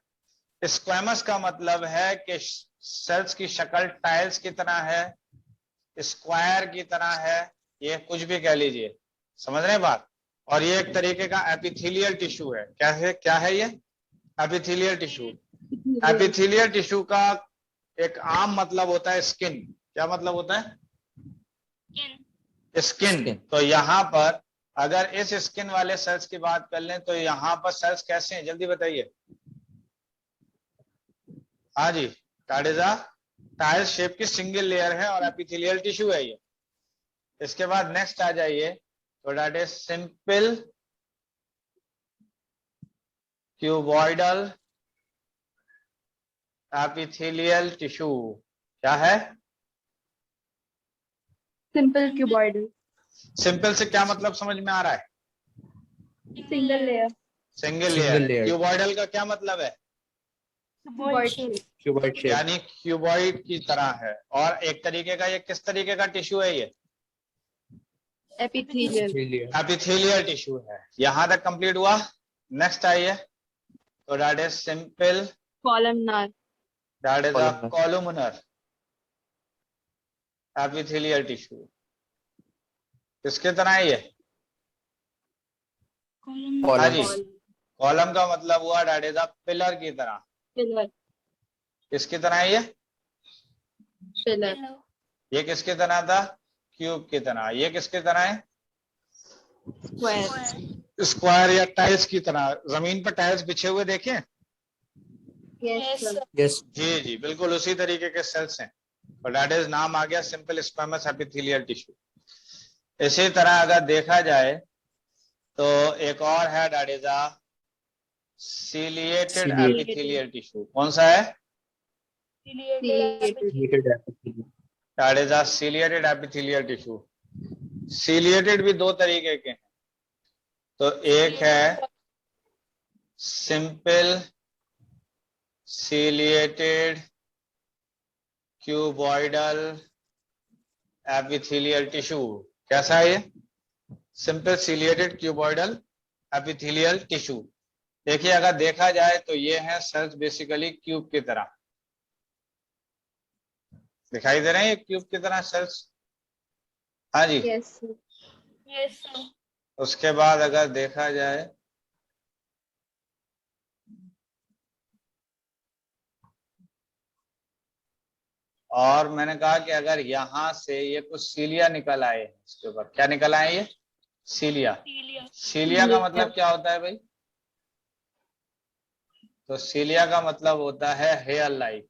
स्क्वैमस का मतलब है कि सेल्स की शक्ल टाइल्स की तरह है, स्क्वायर की तरह है, ये कुछ भी कह लीजिए, समझ रहे हैं बात। और ये एक तरीके का एपिथेलियल टिश्यू है। क्या है ये? Epithelial tissue. एपिथेलियल टिश्यू का एक आम मतलब होता है स्किन। क्या मतलब होता है? स्किन। Skin. तो यहाँ पर अगर इस स्किन वाले सेल्स की बात कर लें तो यहाँ पर सेल्स कैसे हैं, जल्दी बताइए। हाँ जी, कार्डिजा टाइल शेप की सिंगल लेयर है और एपिथेलियल टिश्यू है ये। इसके बाद नेक्स्ट आ जाइए, तो that is simple cuboidal epithelial tissue. क्या है? Simple cuboidal. सिंपल से क्या मतलब समझ में आ रहा है? Single layer. Single Single layer. layer. Cuboidal का क्या मतलब है? Void shape. Cuboid shape. यानी क्यूबॉइड की तरह है। और एक तरीके का, ये किस तरीके का टिश्यू है? ये एपिथेलियल। Epithelial. एपिथेलियल टिश्यू है। यहां तक कंप्लीट हुआ। नेक्स्ट आइए, तो that is simple, columnar. That is a Columnar. Columnar epithelial tissue. किसके तरह है ये? हाँ जी, Column. कॉलम का मतलब हुआ दैट इज अ पिलर की तरह। पिलर। किसकी तरह है ये? पिलर। ये किसके तरह था? क्यूब की तरह। ये किसके तरह है? स्क्वायर। स्क्वायर या टाइल्स की तरह। जमीन पर टाइल्स बिछे हुए देखे? Yes sir. Yes. जी जी, बिल्कुल उसी तरीके के सेल्स हैं। और दैट इज नाम आ गया सिंपल स्क्वेमस एपिथेलियल टिश्यू। इसी तरह अगर देखा जाए तो एक और है, that is a ciliated Ciliated. Epithelial tissue. कौन सा है? Ciliated. Ciliated epithelium. That is a ciliated epithelial tissue. Ciliated भी दो तरीके के हैं। तो एक है simple ciliated cuboidal epithelial tissue. कैसा है ये? Simple ciliated cuboidal epithelial tissue. देखिए, अगर देखा जाए तो ये है सेल्स बेसिकली क्यूब की तरह दिखाई दे रहे हैं, क्यूब की तरह सेल्स। हाँ जी। Yes sir. उसके बाद अगर देखा जाए और मैंने कहा कि अगर यहां से ये कुछ सीलिया निकल आए, इसके ऊपर क्या निकल आए? ये सीलिया। सीलिया का मतलब क्या होता है भाई? तो सीलिया का मतलब होता है हेयर लाइक।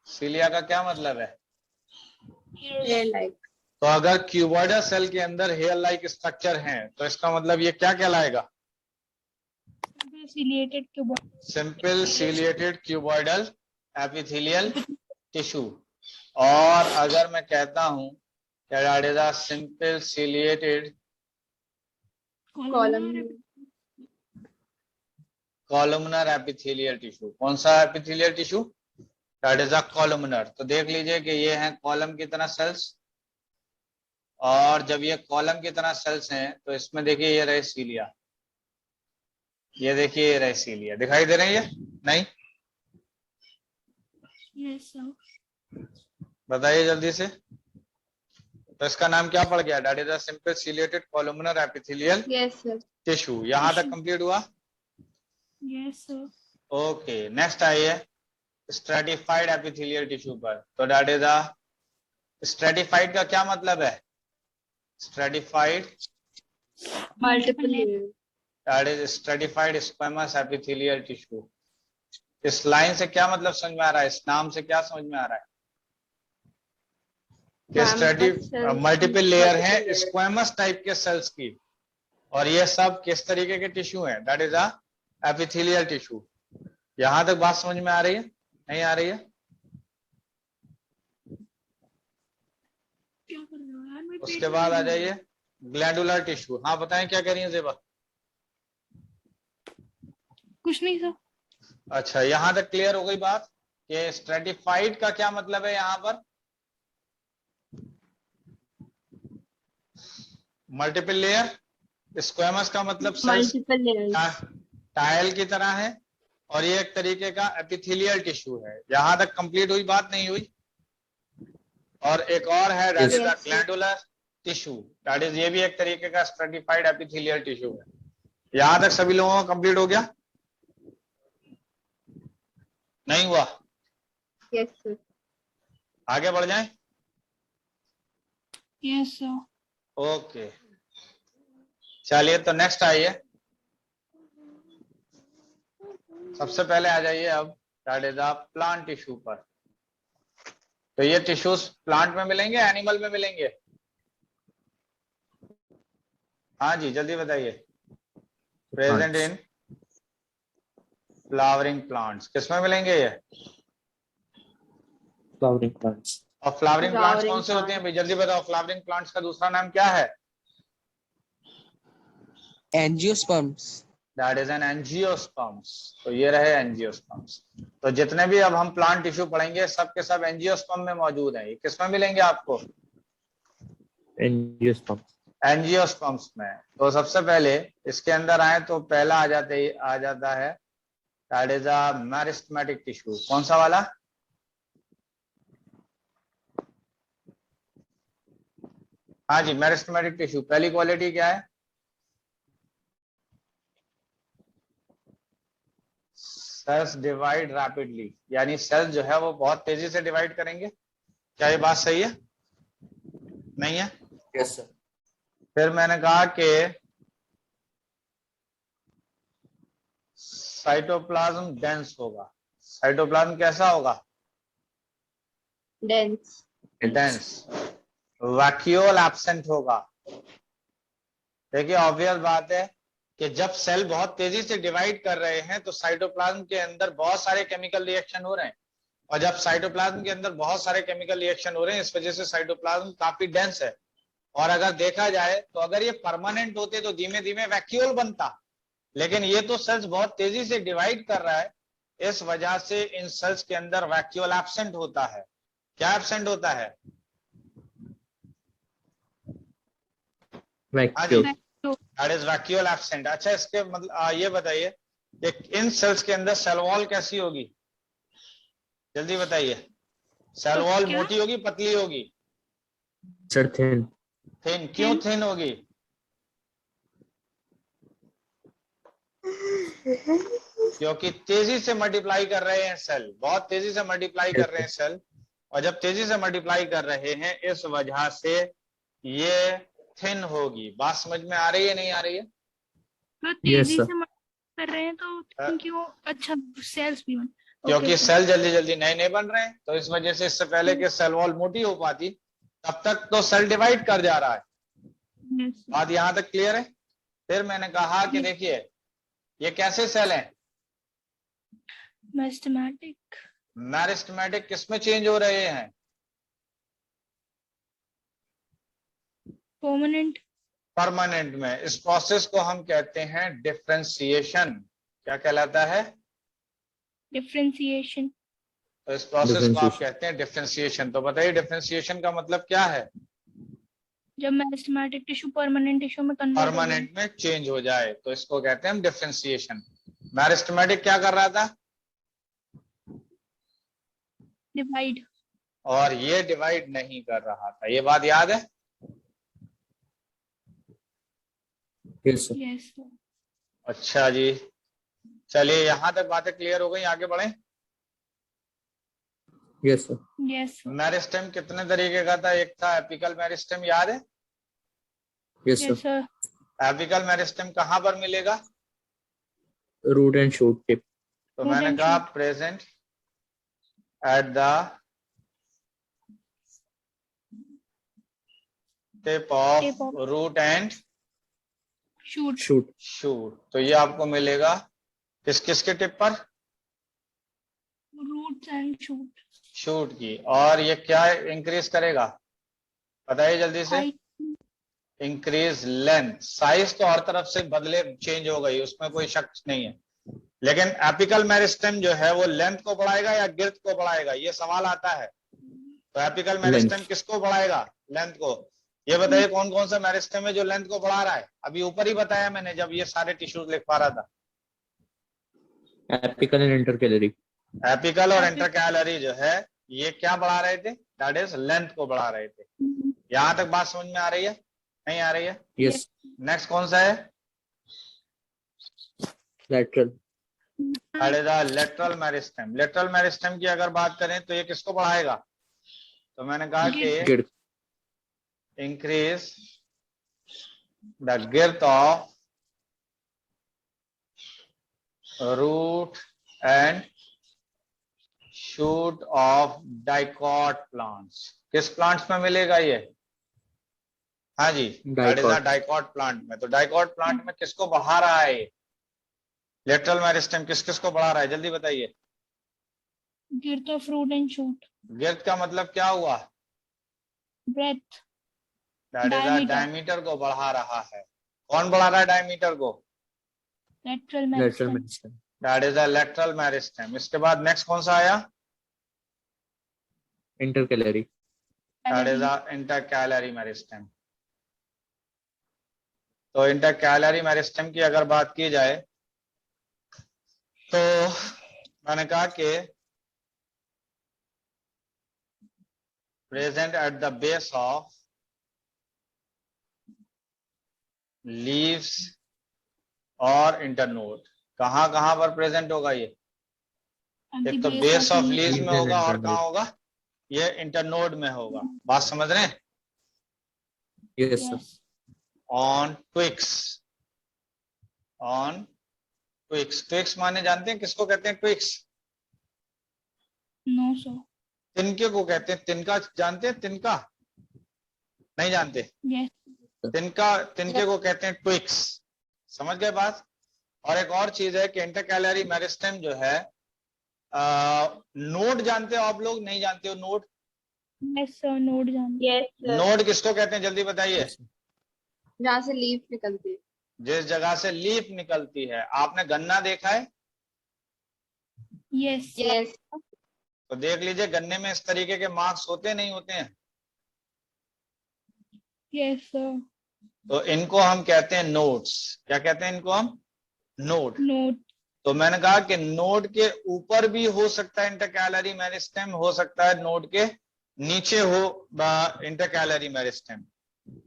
सीलिया का क्या मतलब है? Hair like. तो अगर क्यूबॉइडल सेल के अंदर हेयर लाइक स्ट्रक्चर है तो इसका मतलब ये क्या कहलाएगा? Simple ciliated cuboidal epithelial tissue. और अगर मैं कहता हूं that is a simple ciliated columnar epithelial tissue. कौन सा epithelial tissue? That is a columnar. तो देख लीजिए कि ये हैं कॉलम की तरह सेल्स। और जब ये कॉलम की तरह सेल्स हैं तो इसमें देखिए ये रहे सीलिया। ये देखिए ये रहे सीलिया। दिखाई दे रहे हैं ये? नहीं? बताइए जल्दी से। तो इसका नाम क्या पड़ गया? That is a simple ciliated columnar epithelial yes sir. Tissue. यहां तक कंप्लीट हुआ? ओके, नेक्स्ट आइए स्ट्रेटिफाइड एपिथेलियल टिश्यू पर। तो दैट इज अ स्ट्रेटिफाइड का क्या मतलब है? Stratified multiple layer. That is stratified squamous epithelial tissue. इस लाइन से क्या मतलब समझ में आ रहा है? इस नाम से क्या समझ में आ रहा है? मल्टीपल लेयर है स्क्वेमस टाइप के सेल्स की। और ये सब किस तरीके के टिश्यू हैं? That is a epithelial tissue. यहां तक बात समझ में आ रही है? नहीं आ रही है? उसके बाद आ जाइए ग्लैंडुलर टिश्यू। हाँ बताएं, क्या कह रही है ज़ेबा? कुछ नहीं सर। अच्छा, यहां तक क्लियर हो गई बात कि स्ट्रेटिफाइड का क्या मतलब है? यहां पर मल्टीपल लेयर, स्क्वेमस का मतलब सेल्स मल्टीपल लेयर्स। टाइल की तरह है, और ये एक तरीके का एपिथेलियल टिश्यू है। यहां तक कंप्लीट हुई बात, नहीं हुई? और एक और है that is the Yes. Glandular tissue, that is ये भी एक तरीके का स्ट्रेटिफाइड एपिथेलियल टिश्यू है। यहां तक सभी लोगों का कंप्लीट हो गया? नहीं हुआ? Yes, sir. आगे बढ़ जाएं? Yes, sir. ओके, चलिए तो नेक्स्ट आइए। सबसे पहले आ जाइए अब that is the plant tissue पर। तो ये टिश्यूज प्लांट में मिलेंगे, एनिमल में मिलेंगे? हाँ जी, जल्दी बताइए। प्रेजेंट इन फ्लावरिंग प्लांट्स, किसमें मिलेंगे ये? Flowering plants. और फ्लावरिंग प्लांट्स Flowering कौन से होते हैं plants. भाई, जल्दी बताओ। फ्लावरिंग प्लांट्स का दूसरा नाम क्या है? Angiosperms. That is N angiosperms. तो ये रहे एंजियोस्पर्म्स। तो जितने भी अब हम प्लांट टिश्यू पढ़ेंगे सब के सब एंजियोस्पर्म में मौजूद हैं। ये किसमें मिलेंगे आपको? एंजियोस्पर्म्स। एंजियोस्पर्म्स में। तो सबसे पहले इसके अंदर आए तो पहला आ जाता है that is a meristematic tissue. कौन सा वाला? हाँ जी, मेरिस्टेमेटिक टिश्यू। पहली क्वालिटी क्या है? सेल्स डिवाइड रैपिडली, यानी सेल्स जो है वो बहुत तेजी से डिवाइड करेंगे। क्या ये बात सही है? नहीं है? Yes sir. फिर मैंने कहा कि साइटोप्लाज्म डेंस होगा। साइटोप्लाज्म कैसा होगा? Dense. डेंस। वैक्यूल एब्सेंट होगा। देखिए ऑब्वियस बात है कि जब सेल बहुत तेजी से डिवाइड कर रहे हैं तो साइटोप्लाज्म के अंदर बहुत सारे केमिकल रिएक्शन हो रहे हैं, और जब साइटोप्लाज्म के अंदर बहुत सारे केमिकल रिएक्शन हो रहे हैं इस वजह से साइटोप्लाज्म काफी डेंस है। और अगर देखा जाए तो अगर ये परमानेंट होते तो धीमे धीमे वैक्यूल बनता, लेकिन ये तो सेल्स बहुत तेजी से डिवाइड कर रहा है, इस वजह से इन सेल्स के अंदर वैक्यूल एब्सेंट होता है। क्या एब्सेंट होता है? Vacuole. That is vacuole absent. अच्छा, इसके मतलब ये बताइए कि इन सेल्स के अंदर सेल वॉल कैसी होगी? जल्दी बताइए। सेल वॉल क्या? मोटी होगी, पतली होगी? Sir thin. थिन। क्यों थिन होगी? क्योंकि तेजी से मल्टीप्लाई कर रहे हैं सेल, बहुत तेजी से मल्टीप्लाई कर रहे हैं सेल, और जब तेजी से मल्टीप्लाई कर रहे हैं इस वजह से ये थिन होगी। बात समझ में आ रही है, नहीं आ रही है? तो Yes, तेजी sir. से कर रहे हैं तो क्यों? अच्छा, सेल्स भी क्योंकि Okay, सेल जल्दी जल्दी नए नए बन रहे हैं, तो इस वजह से इससे पहले कि सेल वॉल मोटी हो पाती तब तक तो सेल डिवाइड कर जा रहा है। yes, sir. बात यहां तक क्लियर है? फिर मैंने कहा कि देखिए ये कैसे सेल हैं? Mathematic. मेरिस्टेमेटिक किसमें चेंज हो रहे हैं? Permanent. परमानेंट में। इस प्रोसेस को हम कहते हैं डिफरेंशिएशन। क्या कहलाता है? Differentiation. तो इस प्रोसेस को आप Differentiation. कहते हैं डिफरेंशिएशन। तो बताइए डिफरेंशिएशन का मतलब क्या है? जब मेरिस्टेमेटिक टिश्यू परमानेंट टिश्यू में कन्वर्ट परमानेंट में चेंज हो जाए तो इसको कहते हैं डिफरेंशिएशन। मेरिस्टेमेटिक क्या कर रहा था? डिवाइड. और ये डिवाइड नहीं कर रहा था। ये बात याद है? Yes sir. Yes, sir. अच्छा जी, चलिए यहां तक बातें क्लियर हो गई, आगे बढ़े। Yes sir. Yes, sir. Meristem कितने तरीके का था? एक था एपिकल मेरिस्टेम, याद है? Yes Yes, sir. sir. Apical meristem कहां पर मिलेगा? Root and shoot tip. तो Root मैंने and कहा shoot. Present at the tip Tip of of root and shoot. Shoot. Shoot. तो ये आपको मिलेगा किस किस के टिप पर? Roots and shoot. शूट की। और ये क्या इंक्रीज करेगा? बताइए जल्दी से। Height. Increase length. साइज तो हर तरफ से बदले, चेंज हो गई, उसमें कोई शक नहीं है, लेकिन एपिकल मेरिस्टेम जो है वो लेंथ को बढ़ाएगा या गिर्थ को बढ़ाएगा, ये सवाल आता है। तो एपिकल मेरिस्टेम किसको बढ़ाएगा? लेंथ को। ये बताइए कौन कौन सा मेरिस्टेम है जो लेंथ को बढ़ा रहा है? अभी ऊपर ही बताया मैंने जब ये सारे टिश्यूज लिख पा रहा था। Apical and intercalary. एपिकल और इंटरकैलरी जो है ये क्या बढ़ा रहे थे, दैट इज लेंथ को बढ़ा रहे थे। यहां तक बात समझ में आ रही है, नहीं आ रही है? यस। नेक्स्ट कौन सा है? Lateral. That is lateral meristem. Lateral meristem की अगर बात करें तो ये किसको बढ़ाएगा? तो मैंने कहा कि girth. Increase the girth of root and shoot of dicot plants। किस प्लांट्स में मिलेगा ये? हाँ जी, दैट इज डाइकॉट प्लांट में। तो डाइकॉट प्लांट में किसको बढ़ा रहा है ये? लेटरल मेरिस्टेम किस किस को बढ़ा रहा है, जल्दी बताइए। girth of root and shoot, girth का मतलब क्या हुआ? breadth, that is Diameter. Diameter को बढ़ा रहा है। कौन बढ़ा रहा है डायमीटर को? lateral lateral meristem, meristem. That is lateral meristem. इसके बाद नेक्स्ट कौन सा आया? Intercalary. That is intercalary meristem. तो इंटरकैलरी मेरिस्टेम की अगर बात की जाए तो मैंने कहा कि present at the base of leaves और इंटरनोड। कहां कहां पर प्रेजेंट होगा ये? at the एक तो base base of of leaf leaves leaves में and होगा और internode. कहां होगा? ये इंटरनोड में होगा। बात समझ रहे हैं? Yes sir. yes, on twigs. On twigs. Twigs माने जानते हैं किसको कहते हैं? ट्विक्स no sir, तिनके को कहते हैं। तिनका जानते हैं? तिनका नहीं जानते? yes, तिनके को कहते हैं ट्विक्स। समझ गए बात? और एक और चीज है कि इंटरकैलरी मेरिस्टेम जो है नोड जानते हो आप लोग? नहीं जानते हो नोड? yes sir, node जानते Yes, sir. नोड किसको कहते हैं, जल्दी बताइए। जहाँ से लीफ निकलती है। जिस जगह से लीफ निकलती है। आपने गन्ना देखा है? yes, Yes. तो देख लीजिए गन्ने में इस तरीके के मार्क्स होते नहीं होते हैं? yes sir, तो इनको हम कहते हैं नोड्स। क्या कहते हैं इनको हम? नोड। node, तो मैंने कहा कि नोड के ऊपर भी हो सकता है इंटरकैलरी मेरिस्टेम, हो सकता है नोड के नीचे हो इंटरकैलरी मेरिस्टेम।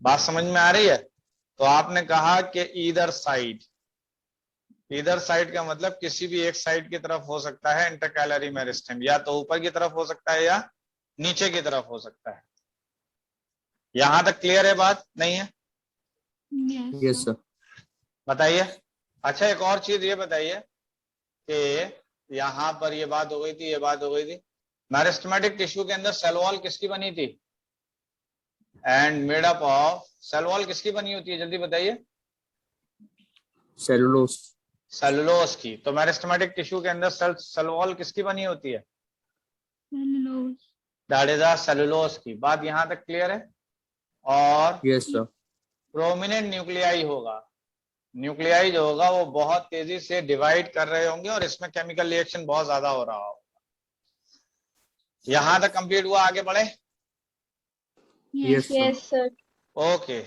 बात समझ में आ रही है? तो आपने कहा कि ईदर साइड। ईदर साइड का मतलब किसी भी एक साइड की तरफ हो सकता है इंटरकैलरी मेरिस्टेम, या तो ऊपर की तरफ हो सकता है या नीचे की तरफ हो सकता है। यहां तक क्लियर है बात? नहीं है? yes yes sir, sir. बताइए। अच्छा एक और चीज ये बताइए कि यहां पर ये बात हो गई थी, ये बात हो गई थी। मेरिस्टेमेटिक टिश्यू के अंदर सेल वॉल किसकी बनी थी? And made up of. Cell wall किसकी बनी होती है, जल्दी बताइए। सेलुलोज। सेलुलोज की। तो मेरिस्टेमेटिक टिश्यू के अंदर सेल वॉल किसकी बनी होती है? cellulose, दैट इज सेलुलोज की। बात यहां तक क्लियर है? और यस सर। प्रोमिनेंट न्यूक्लियाई होगा। न्यूक्लियाई जो होगा वो बहुत तेजी से डिवाइड कर रहे होंगे और इसमें केमिकल रिएक्शन बहुत ज्यादा हो रहा होगा। यहां तक कंप्लीट हुआ, आगे बढ़े? Yes yes, sir. Yes, sir. Okay.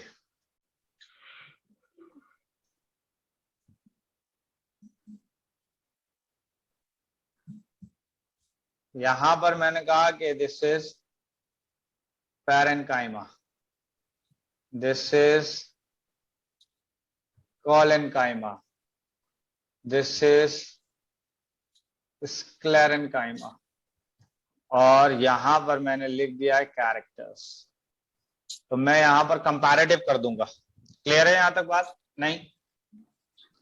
यहां पर मैंने कहा कि this is parenchyma, this is collenchyma, this is sclerenchyma, और यहां पर मैंने लिख दिया है कैरेक्टर्स। तो मैं यहां पर कंपैरेटिव कर दूंगा। क्लियर है यहां तक बात? नहीं?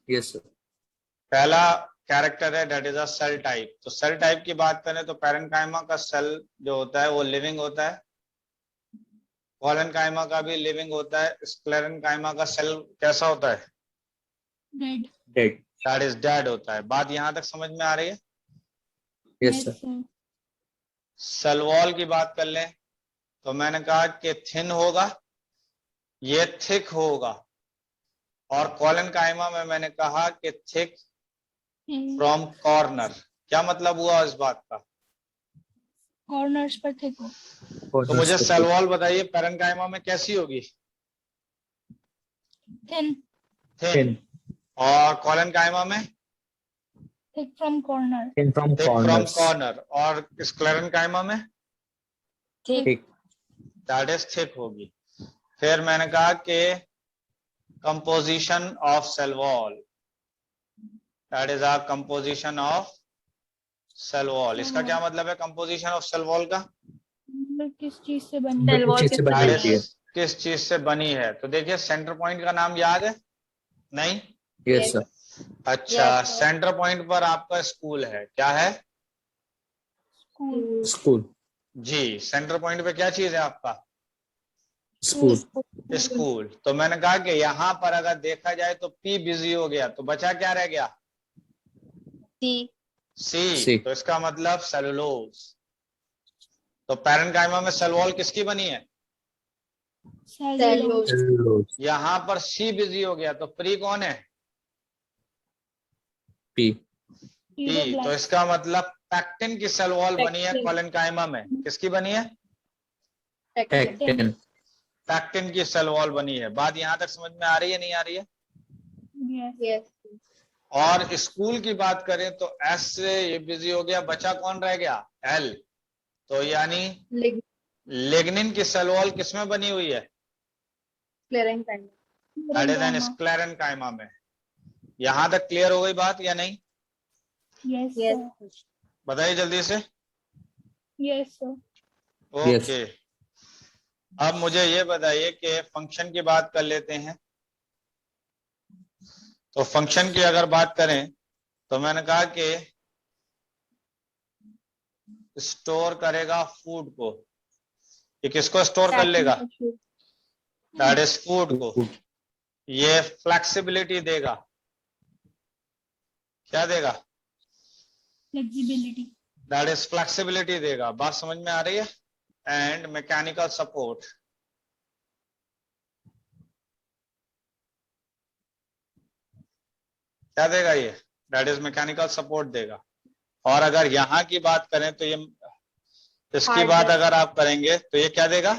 Yes sir. पहला कैरेक्टर है that is a cell type. तो सेल टाइप की बात करें तो पैरेन्काइमा का सेल जो होता है वो लिविंग होता है। कोलेन्काइमा का भी लिविंग होता है। स्क्लेरेन्काइमा का सेल कैसा होता है? dead, dead. That is dead होता है। बात यहां तक समझ में आ रही है? Yes yes sir. sir, cell wall की बात कर लें तो मैंने कहा कि थिन होगा, ये थिक होगा। और कोलेन्काइमा में मैंने कहा कि थिक फ्रॉम कॉर्नर। क्या मतलब हुआ इस बात का? corners पर thick हो, तो मुझे सेल वॉल बताइए पैरेन्काइमा में कैसी होगी? thin, thin. और कोलेन्काइमा में? Thick from corner. Thin from thick from corners. Corner, और स्क्लेरेनकाइमा में Thick. दैट इज थिक होगी। फिर मैंने कहा कि composition of cell wall, that is a composition of cell wall. इसका क्या मतलब है कंपोजिशन ऑफ सेल वॉल का? मतलब किस चीज से बनी Cell wall किस चीज से बनी That होती है? is, किस चीज से बनी है? तो देखिए सेंटर पॉइंट का नाम याद है? नहीं? Yes, sir. अच्छा, Yes, sir. सेंटर पॉइंट पर आपका स्कूल है, क्या है? स्कूल। School. जी, सेंटर पॉइंट पे क्या चीज है आपका? School. स्कूल। तो मैंने कहा कि यहाँ पर अगर देखा जाए तो P बिजी हो गया, तो बचा क्या रह गया? C. C। तो इसका मतलब सेलुलोज। तो पैरेन्काइमा में सेल वॉल किसकी बनी है? Cellulose. Cellulose. यहाँ पर C बिजी हो गया, तो प्री कौन है? P. P। तो इसका मतलब पैक्टिन की सेल वॉल बनी है Pectin. कोलेनकाइमा में। किसकी बनी है? Pectin. Pectin. पैक्टिन की सेल वॉल बनी है। बात यहाँ तक समझ में आ रही है, नहीं आ रही है? Yes. और स्कूल की बात करें तो S से ये बिजी हो गया, बचा कौन रह गया? L। तो यानी Lig. लिग्निन की सेल वॉल किसमें बनी हुई है? Sclerenchyma. That is N sclerenchyma में। यहाँ तक क्लियर हो गई बात या नहीं? Yes Yes. सर। बताइए जल्दी से। Yes sir. Yes. ओके, अब मुझे ये बताइए कि फंक्शन की बात कर लेते हैं। तो फंक्शन की अगर बात करें तो मैंने कहा कि स्टोर करेगा फूड को। ये किसको स्टोर कर लेगा? दैट इज फूड को। ये फ्लेक्सिबिलिटी देगा। क्या देगा? फ्लेक्सिबिलिटी। दैट इज फ्लेक्सिबिलिटी देगा। बात समझ में आ रही है? And mechanical support. क्या देगा ये? दैट इज मैकेनिकल सपोर्ट देगा। और अगर यहाँ की बात करें तो ये इसकी Hardness. बात अगर आप करेंगे तो ये क्या देगा?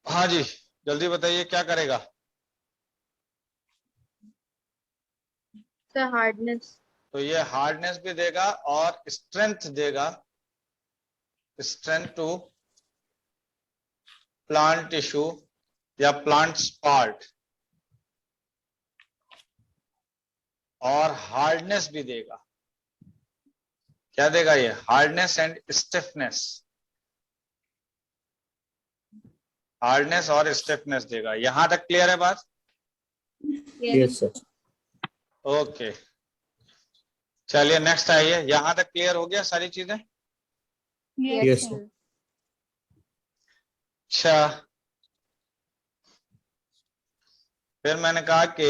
हाँ जी, जल्दी बताइए क्या करेगा? The hardness. तो ये हार्डनेस भी देगा और स्ट्रेंथ देगा, स्ट्रेंथ टू प्लांट टिश्यू या प्लांट पार्ट, और हार्डनेस भी देगा। क्या देगा ये? Hardness and stiffness. हार्डनेस और स्टिफनेस देगा। यहां तक क्लियर है बात? Yes, sir. ओके, चलिए नेक्स्ट आइए। यहां तक क्लियर हो गया सारी चीजें? Yes, sir. अच्छा, फिर मैंने कहा कि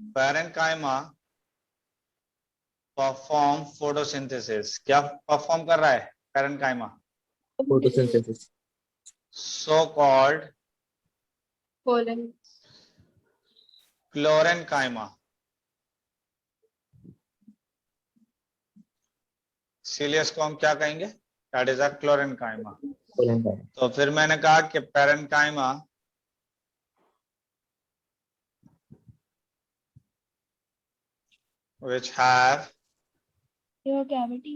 पैरेन्काइमा परफॉर्म फोटोसिंथेसिस। क्या परफॉर्म कर रहा है parenchyma? Photosynthesis. So called Colon. Chlorenchyma. इसीलिए इसको हम क्या कहेंगे? That is a chlorenchyma. Parenchyma. तो फिर मैंने कहा कि parenchyma which have Your cavity.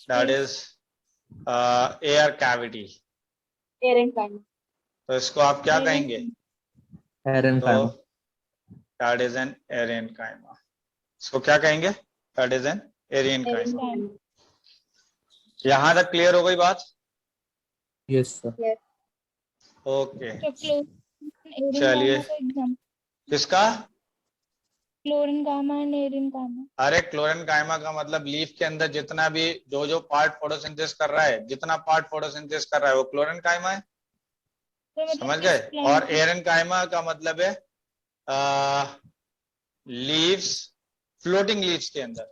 that is air cavity। Parenchyma. तो इसको आप क्या कहेंगे? तो Parenchyma. that is an parenchyma। इसको क्या कहेंगे? that is an parenchyma। यहाँ तक क्लियर हो गई बात? Yes, sir. ओके, तो चलिए। एग्जाम किसका? Chlorenchyma and aerenchyma. अरे क्लोरेनकाइमा का मतलब लीफ के अंदर जितना भी जो पार्ट फोटोसिंथेसिस कर रहा है, जितना पार्ट फोटोसिंथेसिस कर रहा है वो क्लोरेनकाइमा है। तो मतलब समझ किस गए? plant और की- एरेनकाइमा का मतलब है लीव्स, फ्लोटिंग लीव्स के अंदर।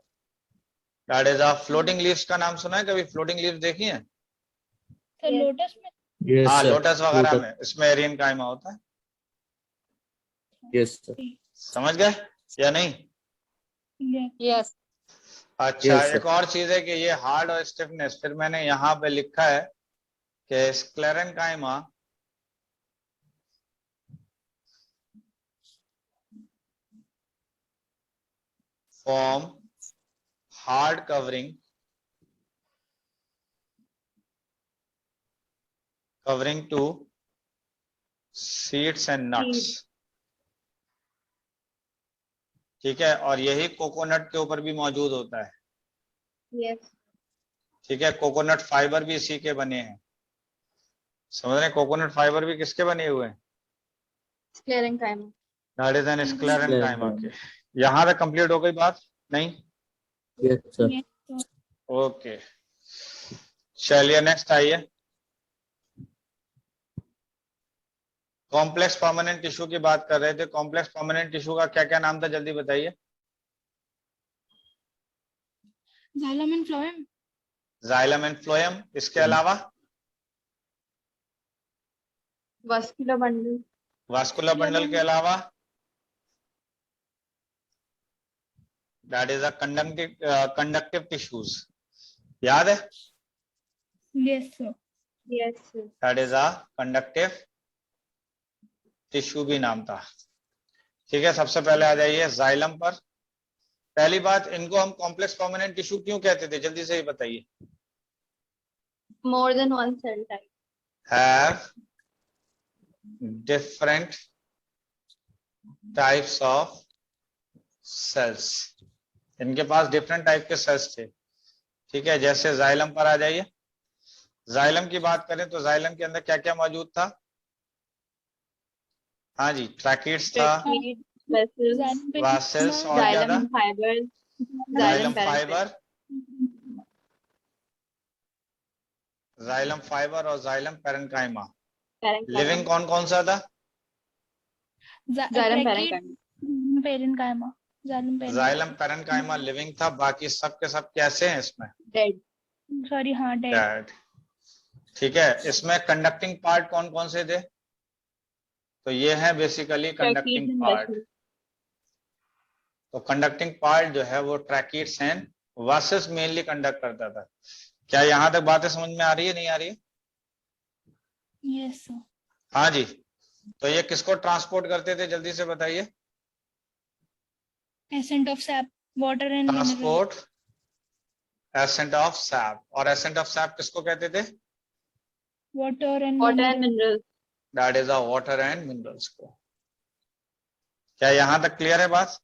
That is a floating leaves. का नाम सुना है कभी? फ्लोटिंग लीव्स देखी है? तो लोटस में। Yes, हाँ, sir. लोटस वगैरह Lotus. में, इसमें एरेनकाइमा होता है। Yes, sir. समझ गए या नहीं? Yes. अच्छा, Yes, sir. एक और चीज है कि ये हार्ड और स्टिफनेस, फिर मैंने यहाँ पे लिखा है कि sclerenchyma form hard covering to seeds and nuts. ठीक है, और यही कोकोनट के ऊपर भी मौजूद होता है. Yes. ठीक है, कोकोनट फाइबर भी इसी के बने हैं. समझ रहे हैं, कोकोनट फाइबर भी किसके बने हुए हैं? Sclerenchyma. That is N sclerenchyma के. Sclerenchyma. यहां तक कंप्लीट हो गई बात? नहीं? Yes, sir. Yes, sir. Okay, चलिए नेक्स्ट आइए. कॉम्प्लेक्स परमानेंट टिश्यू की बात कर रहे थे. कॉम्प्लेक्स परमानेंट टिश्यू का क्या क्या नाम था, जल्दी बताइए. Xylem and phloem. Xylem and phloem. इसके अलावा Vascular bundle. वास्कुलर बंडल के अलावा that is a conductive tissues. याद है? Yes, sir. Yes. Sir. That is a conductive tissue भी नाम था. ठीक है, सबसे पहले आ जाइए जाइलम पर. पहली बात, इनको हम कॉम्प्लेक्स परमानेंट टिश्यू क्यों कहते थे, जल्दी से ही बताइए. More than one cell type. Have different types of cells. इनके पास डिफरेंट टाइप के सेल्स थे. ठीक है, जैसे जाइलम पर आ जाइए. जाइलम की बात करें तो जाइलम के अंदर क्या क्या मौजूद था? हाँ जी, ट्रैकिड्स था, Tracheids, vessels, वासेल्स, और क्या था? xylem fibers, xylem xylem fibre, xylem fibre और जाइलम पैरेन्काइमा. लिविंग कौन कौन सा था? Xylem parenchyma. Parenchyma. Xylem parenchyma. Xylem parenchyma living था. बाकी सब के सब कैसे हैं इसमें? Dead. Sorry, हाँ, dead. डेड. ठीक है, इसमें कंडक्टिंग पार्ट कौन कौन से थे? तो ये है basically Tracheids conducting and part. vessels. तो कंडक्टिंग पार्ट जो है वो tracheids and vases mainly conduct करता था. क्या यहां तक बातें समझ में आ रही है, नहीं आ रही है? Yes, sir. हाँ जी. तो ये किसको ट्रांसपोर्ट करते थे, जल्दी से बताइए. Ascent of sap, water and mineral. Transport accent of SAP. और एसेंट ऑफ सैप किसको कहते थे? Water and Water mineral. and minerals. That is a water and minerals को. क्या यहां तक क्लियर है बात?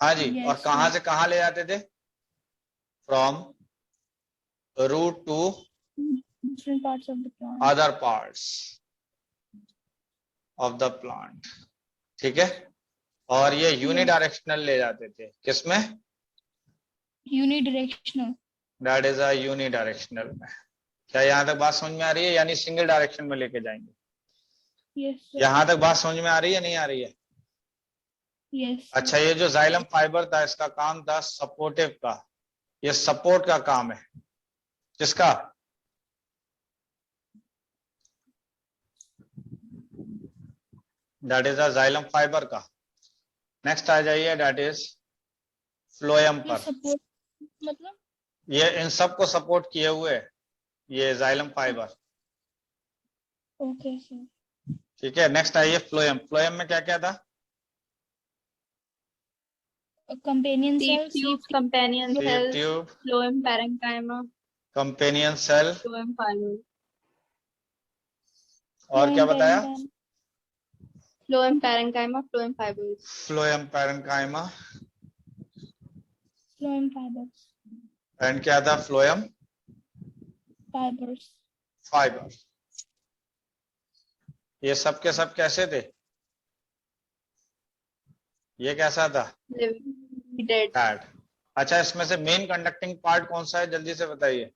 हाँ जी. Yes, और कहां sir. से कहां ले जाते थे? From root to Different parts of the plant. other parts of the plant. ठीक है, और ये यूनिडायरेक्शनल ले जाते थे. किसमें? Unidirectional. That is a unidirectional में. क्या यहाँ तक बात समझ में आ रही है, यानी सिंगल डायरेक्शन में लेके जाएंगे? Yes, sir. यहाँ तक बात समझ में आ रही है, नहीं आ रही है? Yes. sir. अच्छा, ये जो जाइलम फाइबर था इसका काम था सपोर्टिव का. ये सपोर्ट का काम है. किसका? That is a xylem fibre का. नेक्स्ट आ जाइए, दैट इज फ्लोएम ये पर. support मतलब ये इन सब को सपोर्ट किए हुए है, ये जाइलम फाइबर. okay, sir. ठीक है, नेक्स्ट आइए फ्लोएम. फ्लोएम में क्या क्या था? A companion Sieve cell, tubes, companion sieve cells, tube, phloem parenchyma, companion cell, phloem fibers. और क्या बताया? Phloem parenchyma, phloem fibers. Phloem parenchyma. phloem fibers. And क्या था? Phloem Fibers. फाइबर. ये सब के सब कैसे थे? ये कैसा था? Living. Dead. डेड. अच्छा, इसमें से मेन कंडक्टिंग पार्ट कौन सा है, जल्दी से बताइए.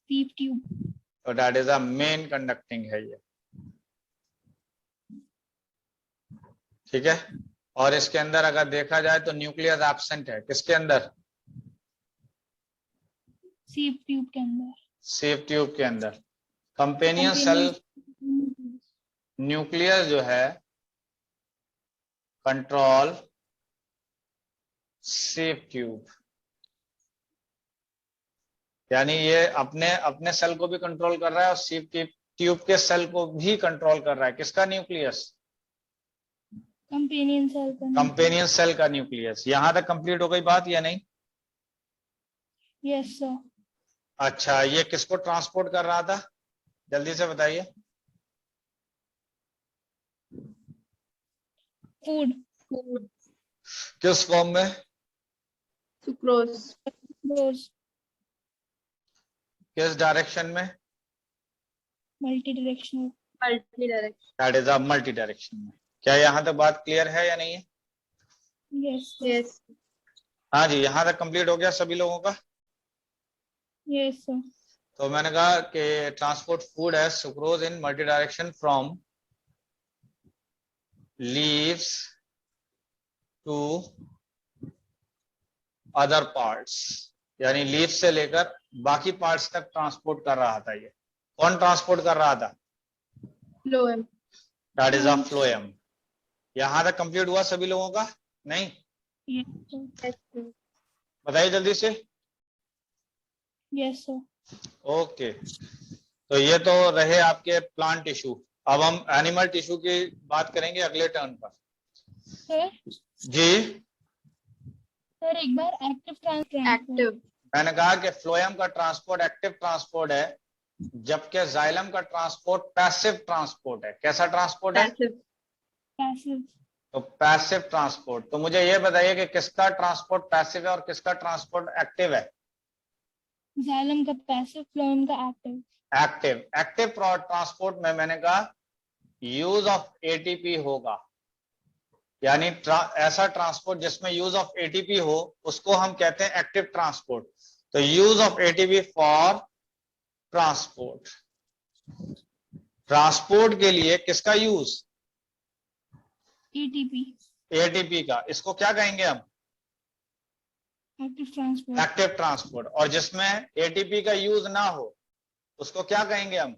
Sieve tube. तो that is a main conducting है ये. ठीक है, और इसके अंदर अगर देखा जाए तो न्यूक्लियस एब्सेंट है. किसके अंदर? Sieve tube के अंदर. सीव ट्यूब के अंदर. कंपेनियन सेल न्यूक्लियस जो है कंट्रोल सीव ट्यूब, यानी ये अपने अपने सेल को भी कंट्रोल कर रहा है और सीव ट्यूब के सेल को भी कंट्रोल कर रहा है. किसका? न्यूक्लियस. कंपेनियन सेल का कंपेनियन सेल का न्यूक्लियस। यहां तक कंप्लीट हो गई बात या नहीं? Yes sir. अच्छा, ये किसको ट्रांसपोर्ट कर रहा था, जल्दी से बताइए। फूड। Food. किस फॉर्म में? Sucrose. रोज। किस डायरेक्शन में? Multi directional. Multi-direction. That is a multi direction में। क्या यहां तक बात क्लियर है या नहीं है? Yes Yes. हाँ जी, यहां तक कंप्लीट हो गया सभी लोगों का? Yes sir. तो मैंने कहा कि ट्रांसपोर्ट फूड है sucrose in multi direction from leaves to other parts, यानी लीव्स से लेकर बाकी पार्ट्स तक ट्रांसपोर्ट कर रहा था। ये कौन ट्रांसपोर्ट कर रहा था? Phloem. That is a phloem. यहां तक कंप्लीट हुआ सभी लोगों का? नहीं? Yes sir. Yes. Sir. बताइए जल्दी से। Yes sir. ओके, तो ये तो रहे आपके प्लांट टिश्यू। अब हम एनिमल टिश्यू की बात करेंगे अगले टर्न पर। सर जी, सर एक बार एक्टिव ट्रांसपोर्ट। Active. मैंने कहा कि फ्लोएम का ट्रांसपोर्ट एक्टिव ट्रांसपोर्ट है, जबकि जाइलम का ट्रांसपोर्ट पैसिव ट्रांसपोर्ट है। कैसा ट्रांसपोर्ट है? Passive. पैसिव। तो पैसिव ट्रांसपोर्ट। तो मुझे ये बताइए कि किसका ट्रांसपोर्ट पैसिव है और किसका ट्रांसपोर्ट एक्टिव है? जाइलम का पैसिव, फ्लोएम का एक्टिव। एक्टिव। एक्टिव ट्रांसपोर्ट में मैंने कहा यूज ऑफ एटीपी होगा, यानी ऐसा ट्रांसपोर्ट जिसमें यूज ऑफ एटीपी हो उसको हम कहते हैं एक्टिव ट्रांसपोर्ट। तो use of ATP for transport. Transport के लिए किसका यूज? एटीपी। एटीपी का। इसको क्या कहेंगे हम? Active transport. Active transport. और जिसमें एटीपी का यूज ना हो उसको क्या कहेंगे हम?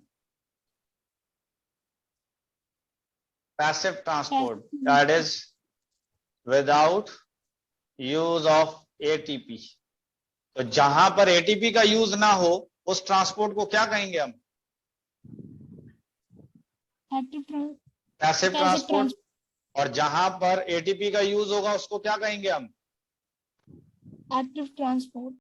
Passive transport. That is without use of ATP. तो जहां पर एटीपी का यूज ना हो उस ट्रांसपोर्ट को क्या कहेंगे हम? Active passive transport. ट्रांसपोर्ट। और जहां पर एटीपी का यूज होगा उसको क्या कहेंगे हम? Active transport.